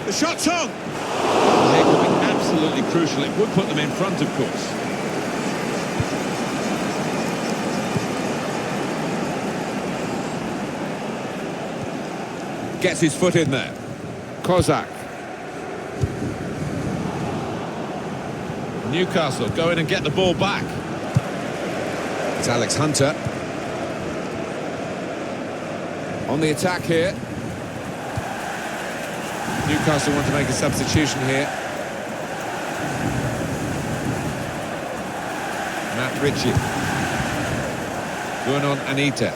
The shot's on! They could be absolutely crucial. It would put them in front, of course. Gets his foot in there. Kozak. Newcastle go in and get the ball back. It's Alex Hunter. On the attack here. Newcastle want to make a substitution here. Matt Ritchie. Going on Anita.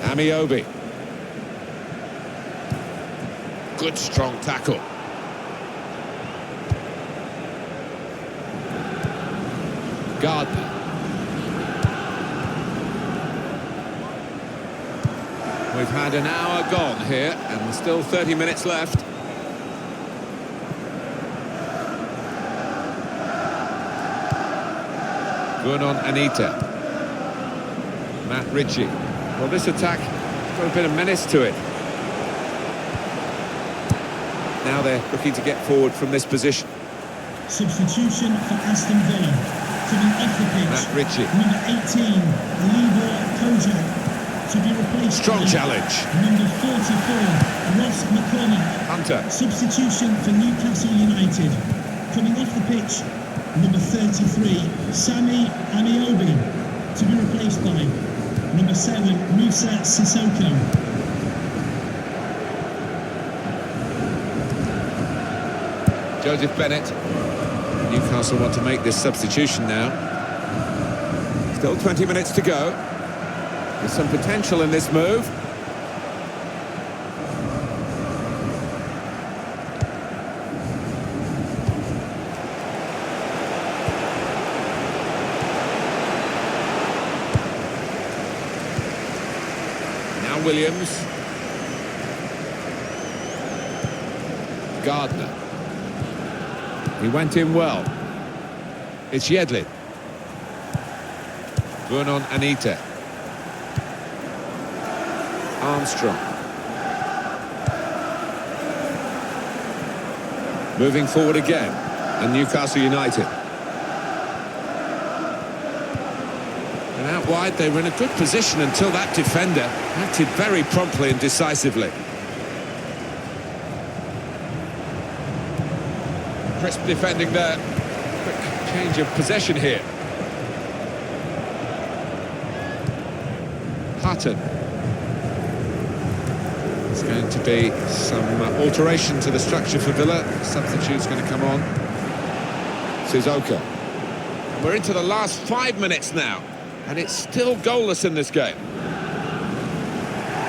Amiobi. Good strong tackle. Gardner. We've had an hour gone here and still 30 minutes left. Going on Anita. Matt Ritchie. Well, this attack has got a bit of menace to it. Now they're looking to get forward from this position. Substitution for Aston Villa. Coming off the pitch. Matt Ritchie. Number 18, Libor Kozak. To be replaced. Strong by challenge. Number 44, Ross McCormack. Hunter. Substitution for Newcastle United. Coming off the pitch, number 33, Sami Amiobi. To be replaced by number 7, Musa Sissoko. Joseph Bennett. Newcastle want to make this substitution now. Still 20 minutes to go. There's some potential in this move. Now Williams. Gardner. He went in well. It's Yedlin. Going on Anita. Armstrong. Moving forward again. And Newcastle United. And out wide, they were in a good position until that defender acted very promptly and decisively. Crisp defending there. Quick change of possession here. Hutton. There's going to be some alteration to the structure for Villa. Substitute's going to come on. Sissoko. We're into the last 5 minutes now, and it's still goalless in this game.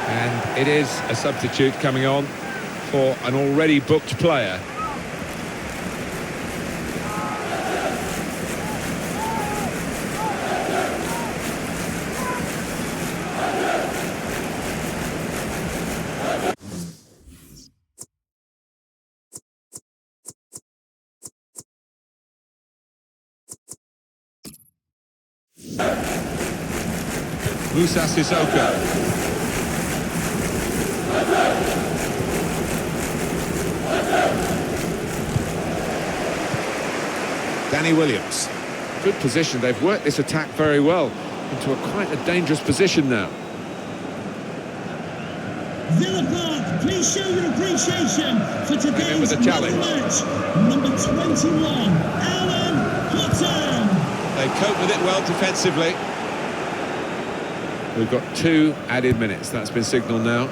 And it is a substitute coming on for an already booked player. Musa Sissoko. Danny Williams. Good position. They've worked this attack very well into quite a dangerous position now. Villa Park, please show your appreciation for today's with the challenge. match. Number 21, Alan Hutton. They cope with it well defensively. We've got 2 added minutes. That's been signalled now.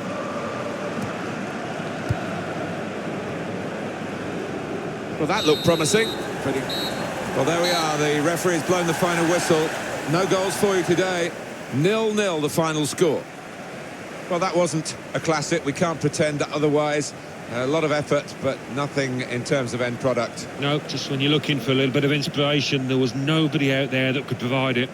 Well, that looked promising. Well, there we are. The referee's blown the final whistle. No goals for you today. 0-0 the final score. Well, that wasn't a classic. We can't pretend that otherwise. A lot of effort, but nothing in terms of end product. No, just when you're looking for a little bit of inspiration, there was nobody out there that could provide it.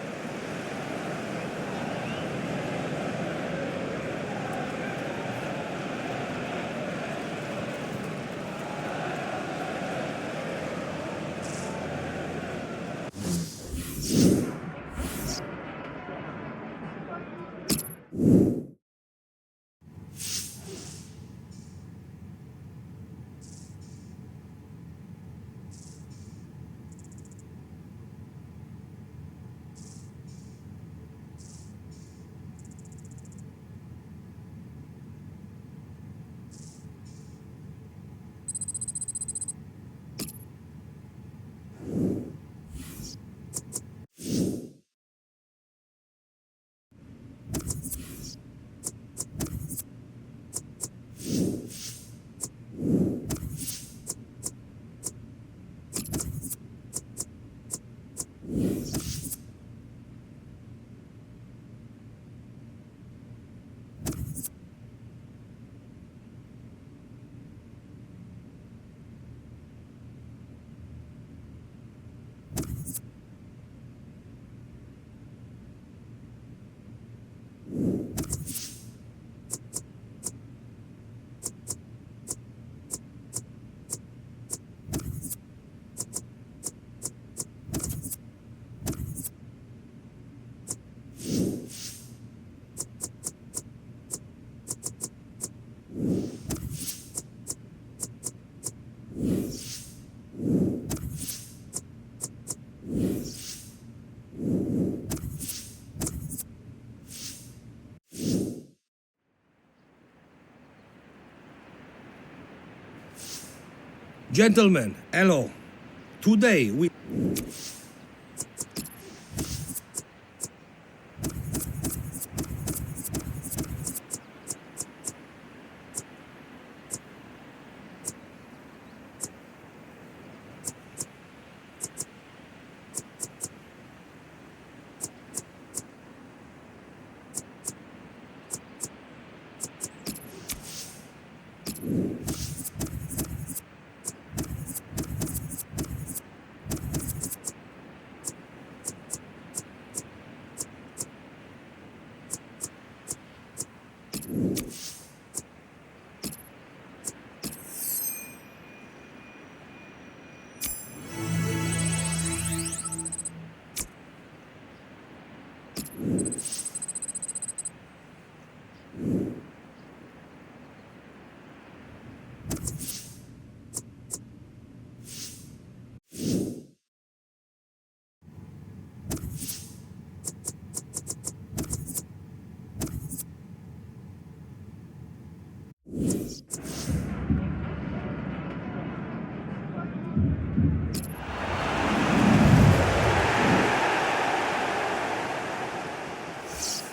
Gentlemen, hello. Today we...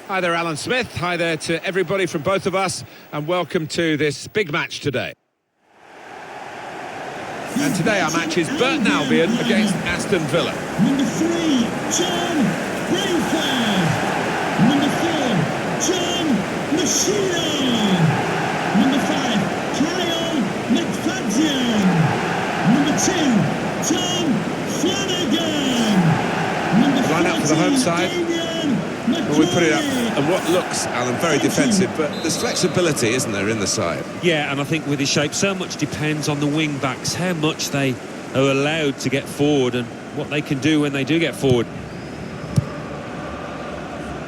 Hi there, Alan Smith. Hi there to everybody from both of us, and welcome to this big match today. And today our match is Burton Albion against Aston Villa. Number 3, John Brainford. Number 4, John Machino. Number 5, Kyle McFadden. Number 2, Tom Flanagan. Number Line up for the home side. Well, we put it up, McCrory. and what looks, Alan, very defensive, but there's flexibility, isn't there, in the side? Yeah, and I think with his shape, so much depends on the wing-backs, how much they are allowed to get forward and what they can do when they do get forward.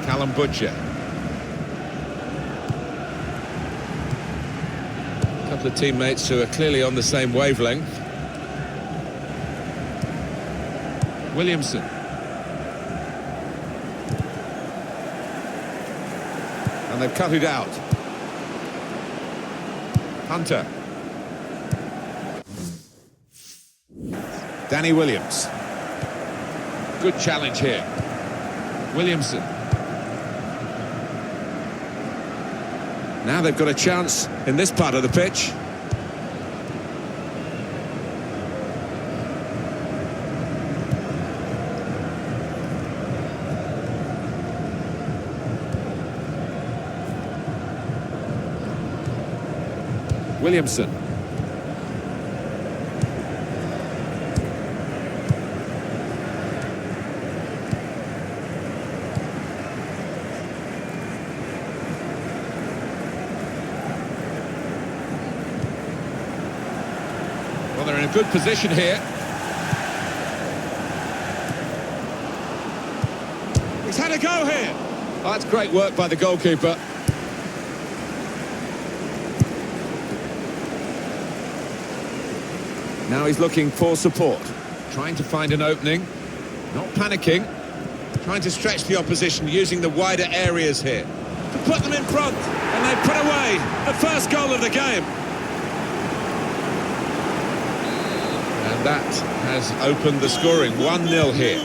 Callum Butcher. A couple of teammates who are clearly on the same wavelength. Williamson. And they've cut it out. Hunter. Danny Williams. Good challenge here. Williamson. Now they've got a chance in this part of the pitch. Williamson. Well, they're in a good position here. He's had a go here. Oh, that's great work by the goalkeeper. Now he's looking for support, trying to find an opening, not panicking, trying to stretch the opposition using the wider areas here to put them in front, and they put away the first goal of the game. And that has opened the scoring, 1-0 here.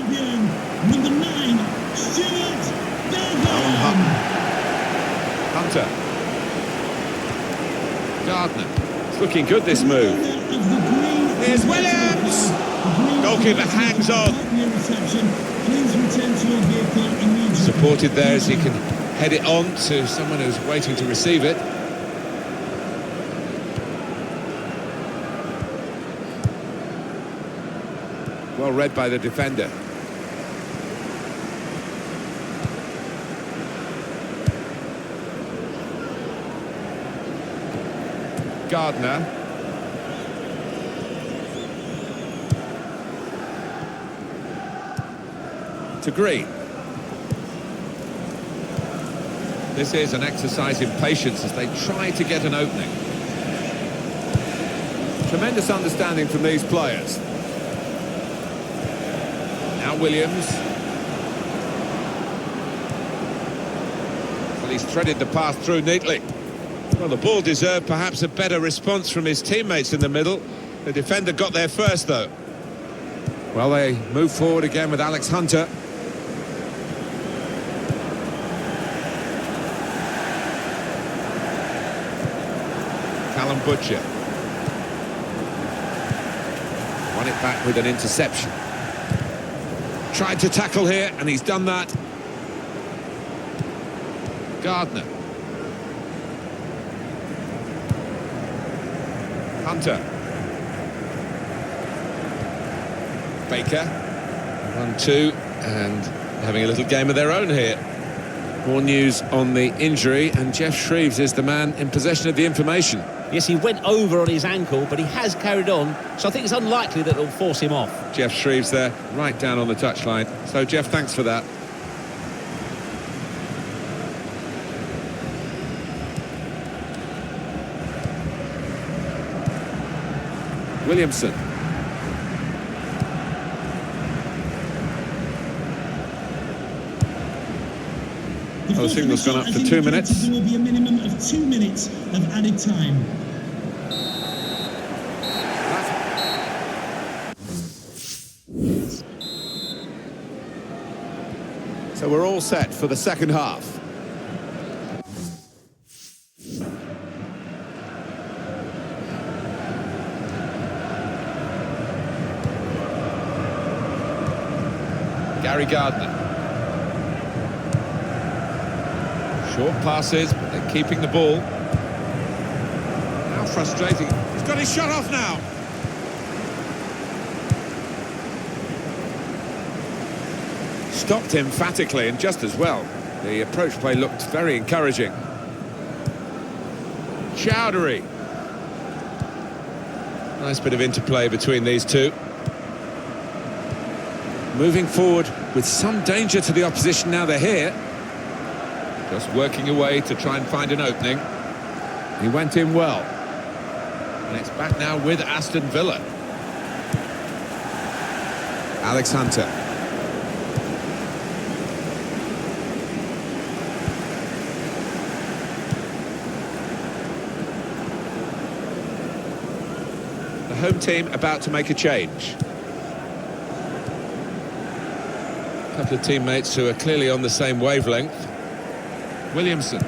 Number 9, Stuart Bergman. Hunter. Gardner. It's looking good, this move. Here's Williams! Goalkeeper hangs on. Supported there as he can head it on to someone who's waiting to receive it. Well read by the defender. Gardner. To Green. This is an exercise in patience as they try to get an opening. Tremendous understanding from these players. Now Williams. Well, he's threaded the path through neatly. Well, the ball deserved perhaps a better response from his teammates in the middle. The defender got there first, though. Well, they move forward again with Alex Hunter. Callum Butcher. Won it back with an interception. Tried to tackle here, and he's done that. Gardner. Hunter. Baker. 1-2, and having a little game of their own here. More news on the injury, and Jeff Shreves is the man in possession of the information. Yes, he went over on his ankle, but he has carried on, so I think it's unlikely that it'll force him off. Jeff Shreves there, right down on the touchline. So, Jeff, thanks for that. Williamson. The signal's gone up for 2 minutes. There will be a minimum of 2 minutes of added time. So we're all set for the second half. Gary Gardner. Short passes, but they're keeping the ball. How frustrating. He's got his shot off now. Stopped emphatically and just as well. The approach play looked very encouraging. Chowdhury. Nice bit of interplay between these two. Moving forward with some danger to the opposition now they're here. Just working away to try and find an opening. He went in well. And it's back now with Aston Villa. Alex Hunter. The home team about to make a change. A couple of teammates who are clearly on the same wavelength. Williamson.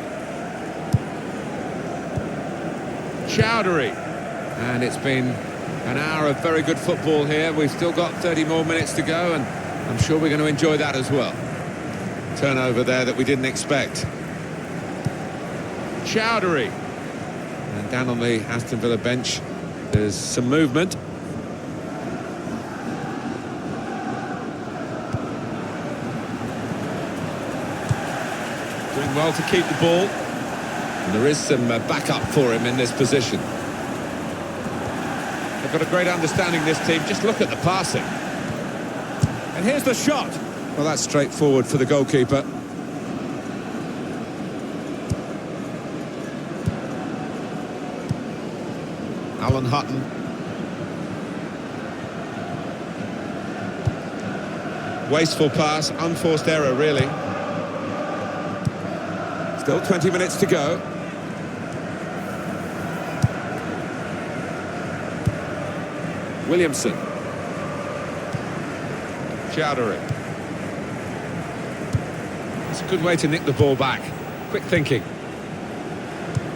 Chowdhury. And it's been an hour of very good football here. We've still got 30 more minutes to go, and I'm sure we're going to enjoy that as well. Turnover there that we didn't expect. Chowdhury. And down on the Aston Villa bench, there's some movement. Doing well to keep the ball. And there is some backup for him in this position. They've got a great understanding, this team. Just look at the passing. And here's the shot. Well, that's straightforward for the goalkeeper. Alan Hutton. Wasteful pass, unforced error, really. Still 20 minutes to go. Williamson. Chowdhury. It's a good way to nick the ball back. Quick thinking.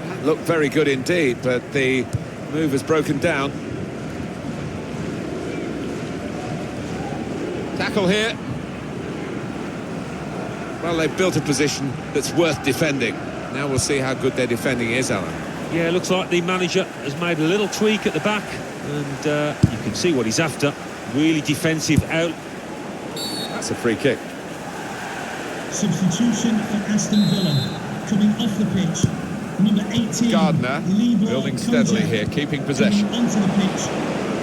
That looked very good indeed, but the move has broken down. Tackle here. Well, they've built a position that's worth defending. Now we'll see how good their defending is, Alan. Yeah, it looks like the manager has made a little tweak at the back, and you can see what he's after. Really defensive out. That's a free kick. Substitution for Aston Villa. Coming off the pitch, number 18. Gardner building steadily here, keeping possession. Onto the pitch,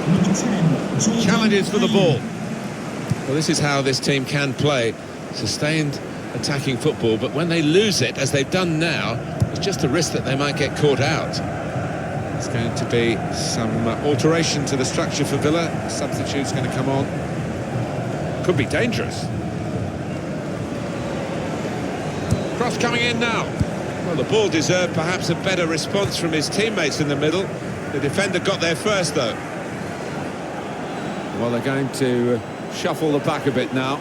number 10. Jordan Challenges for the Ayew. ball. Well, this is how this team can play. Sustained attacking football, but when they lose it, as they've done now, it's just a risk that they might get caught out. There's going to be some alteration to the structure for Villa. Substitute's going to come on. Could be dangerous. Cross coming in now. Well, the ball deserved perhaps a better response from his teammates in the middle. The defender got there first, though. Well, they're going to shuffle the pack a bit now.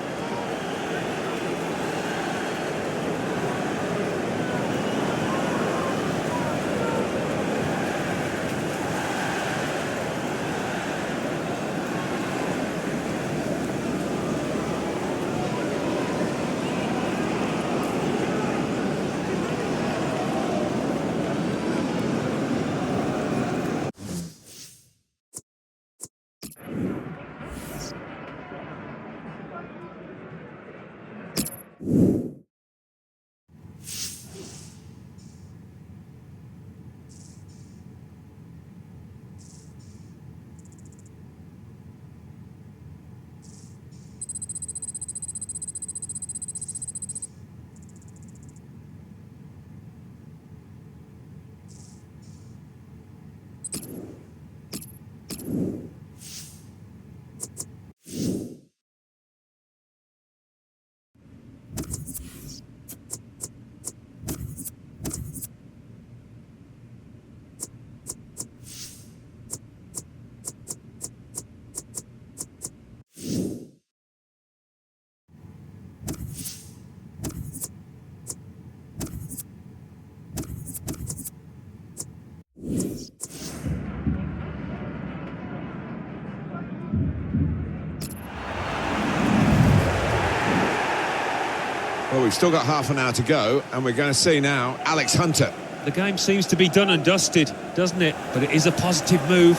Well, we've still got half an hour to go, and we're going to see now Alex Hunter. The game seems to be done and dusted, doesn't it? But it is a positive move.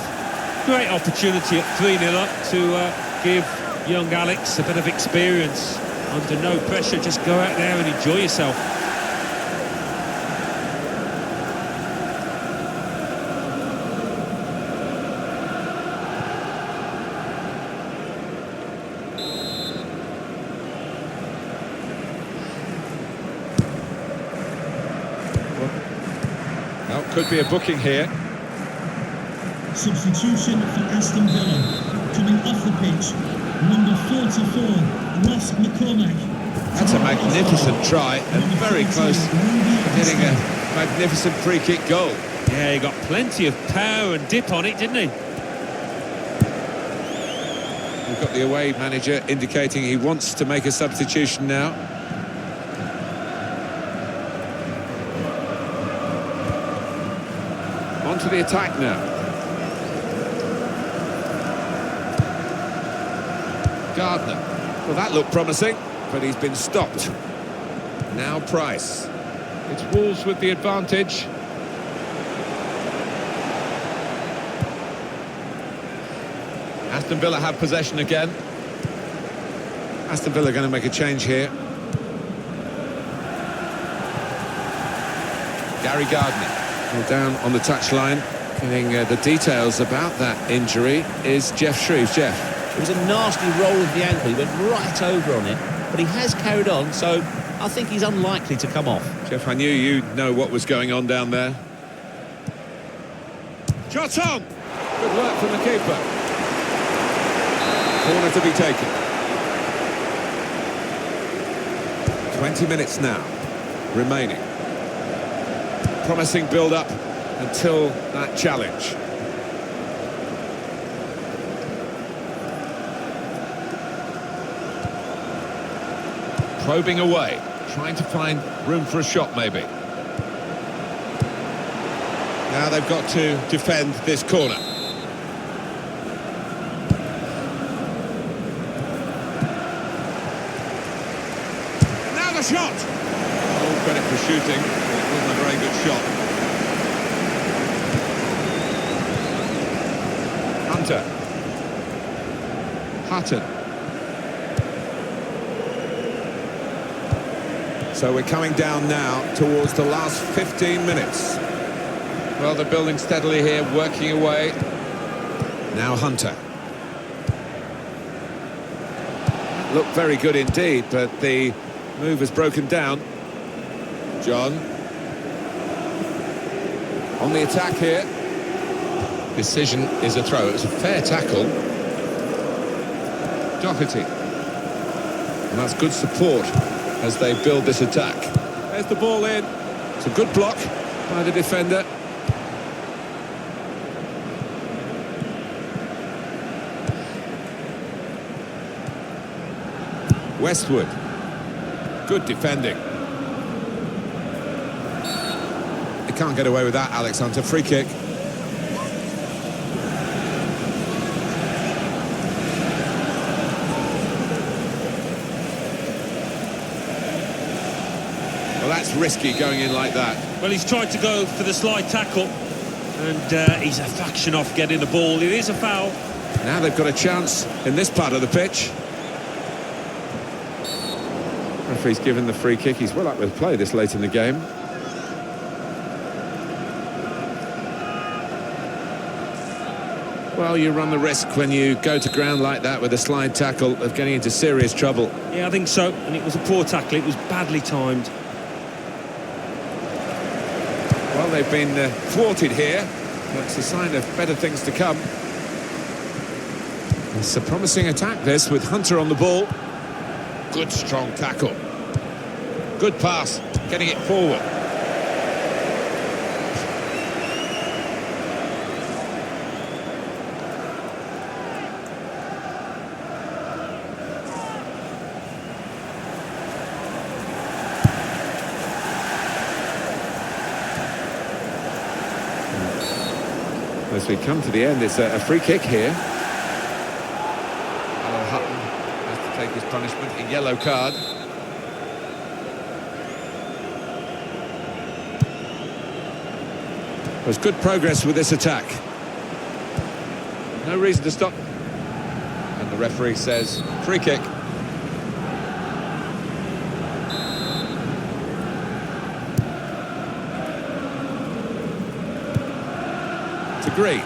Great opportunity at 3-0 up to give young Alex a bit of experience. Under no pressure, just go out there and enjoy yourself. Well, could be a booking here. Substitution for Aston Villa. Coming off the pitch, number 44, Ross McCormack. That's a magnificent try and very close to getting a magnificent free kick goal. Yeah, he got plenty of power and dip on it, didn't he? We've got the away manager indicating he wants to make a substitution now. On to the attack now. Gardner. Well, that looked promising, but he's been stopped. Now Price. It's Wolves with the advantage. Aston Villa have possession again. Aston Villa going to make a change here. Gary Gardner. Well, down on the touchline. Getting the details about that injury is Jeff Shreves. Jeff. It was a nasty roll of the ankle. He went right over on it, but he has carried on, so I think he's unlikely to come off. Jeff, I knew you'd know what was going on down there. Shot on! Good work from the keeper. Corner to be taken. 20 minutes now remaining. Promising build-up until that challenge. Probing away, trying to find room for a shot maybe. Now they've got to defend this corner. Now the shot! All credit for shooting, but it wasn't a very good shot. Hunter. Hutton. So we're coming down now towards the last 15 minutes. Well, they're building steadily here, working away. Now Hunter. Looked very good indeed, but the move has broken down. John. On the attack here. Decision is a throw. It was a fair tackle. Doherty. And that's good support as they build this attack. There's the ball in. It's a good block by the defender. Westwood. Good defending. They can't get away with that, Alex Hunter. Free kick. Well, that's risky going in like that. Well, he's tried to go for the slide tackle, and he's a fraction off getting the ball. It is a foul. Now they've got a chance in this part of the pitch. Referee's given the free kick. He's well up with play this late in the game. Well, you run the risk when you go to ground like that with a slide tackle of getting into serious trouble. Yeah, I think so. And it was a poor tackle. It was badly timed. Well, they've been thwarted here. That's a sign of better things to come. It's a promising attack, this, with Hunter on the ball. Good strong tackle. Good pass, getting it forward. As we come to the end, it's a free kick here. Hutton has to take his punishment, a yellow card. There's good progress with this attack. No reason to stop. And the referee says free kick. To Green.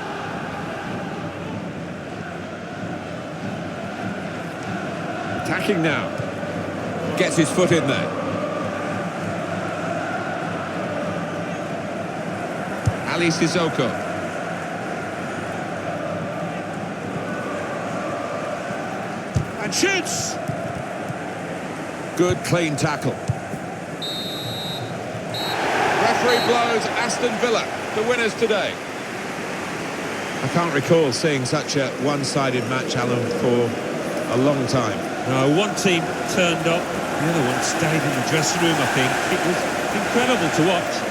Attacking now. Gets his foot in there. Ali Sissoko. And shoots! Good clean tackle. Referee blows Aston Villa the winners today. I can't recall seeing such a one-sided match, Alan, for a long time. No, one team turned up, the other one stayed in the dressing room, I think. It was incredible to watch.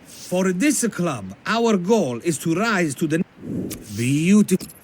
For this club, our goal is to rise to the beautiful.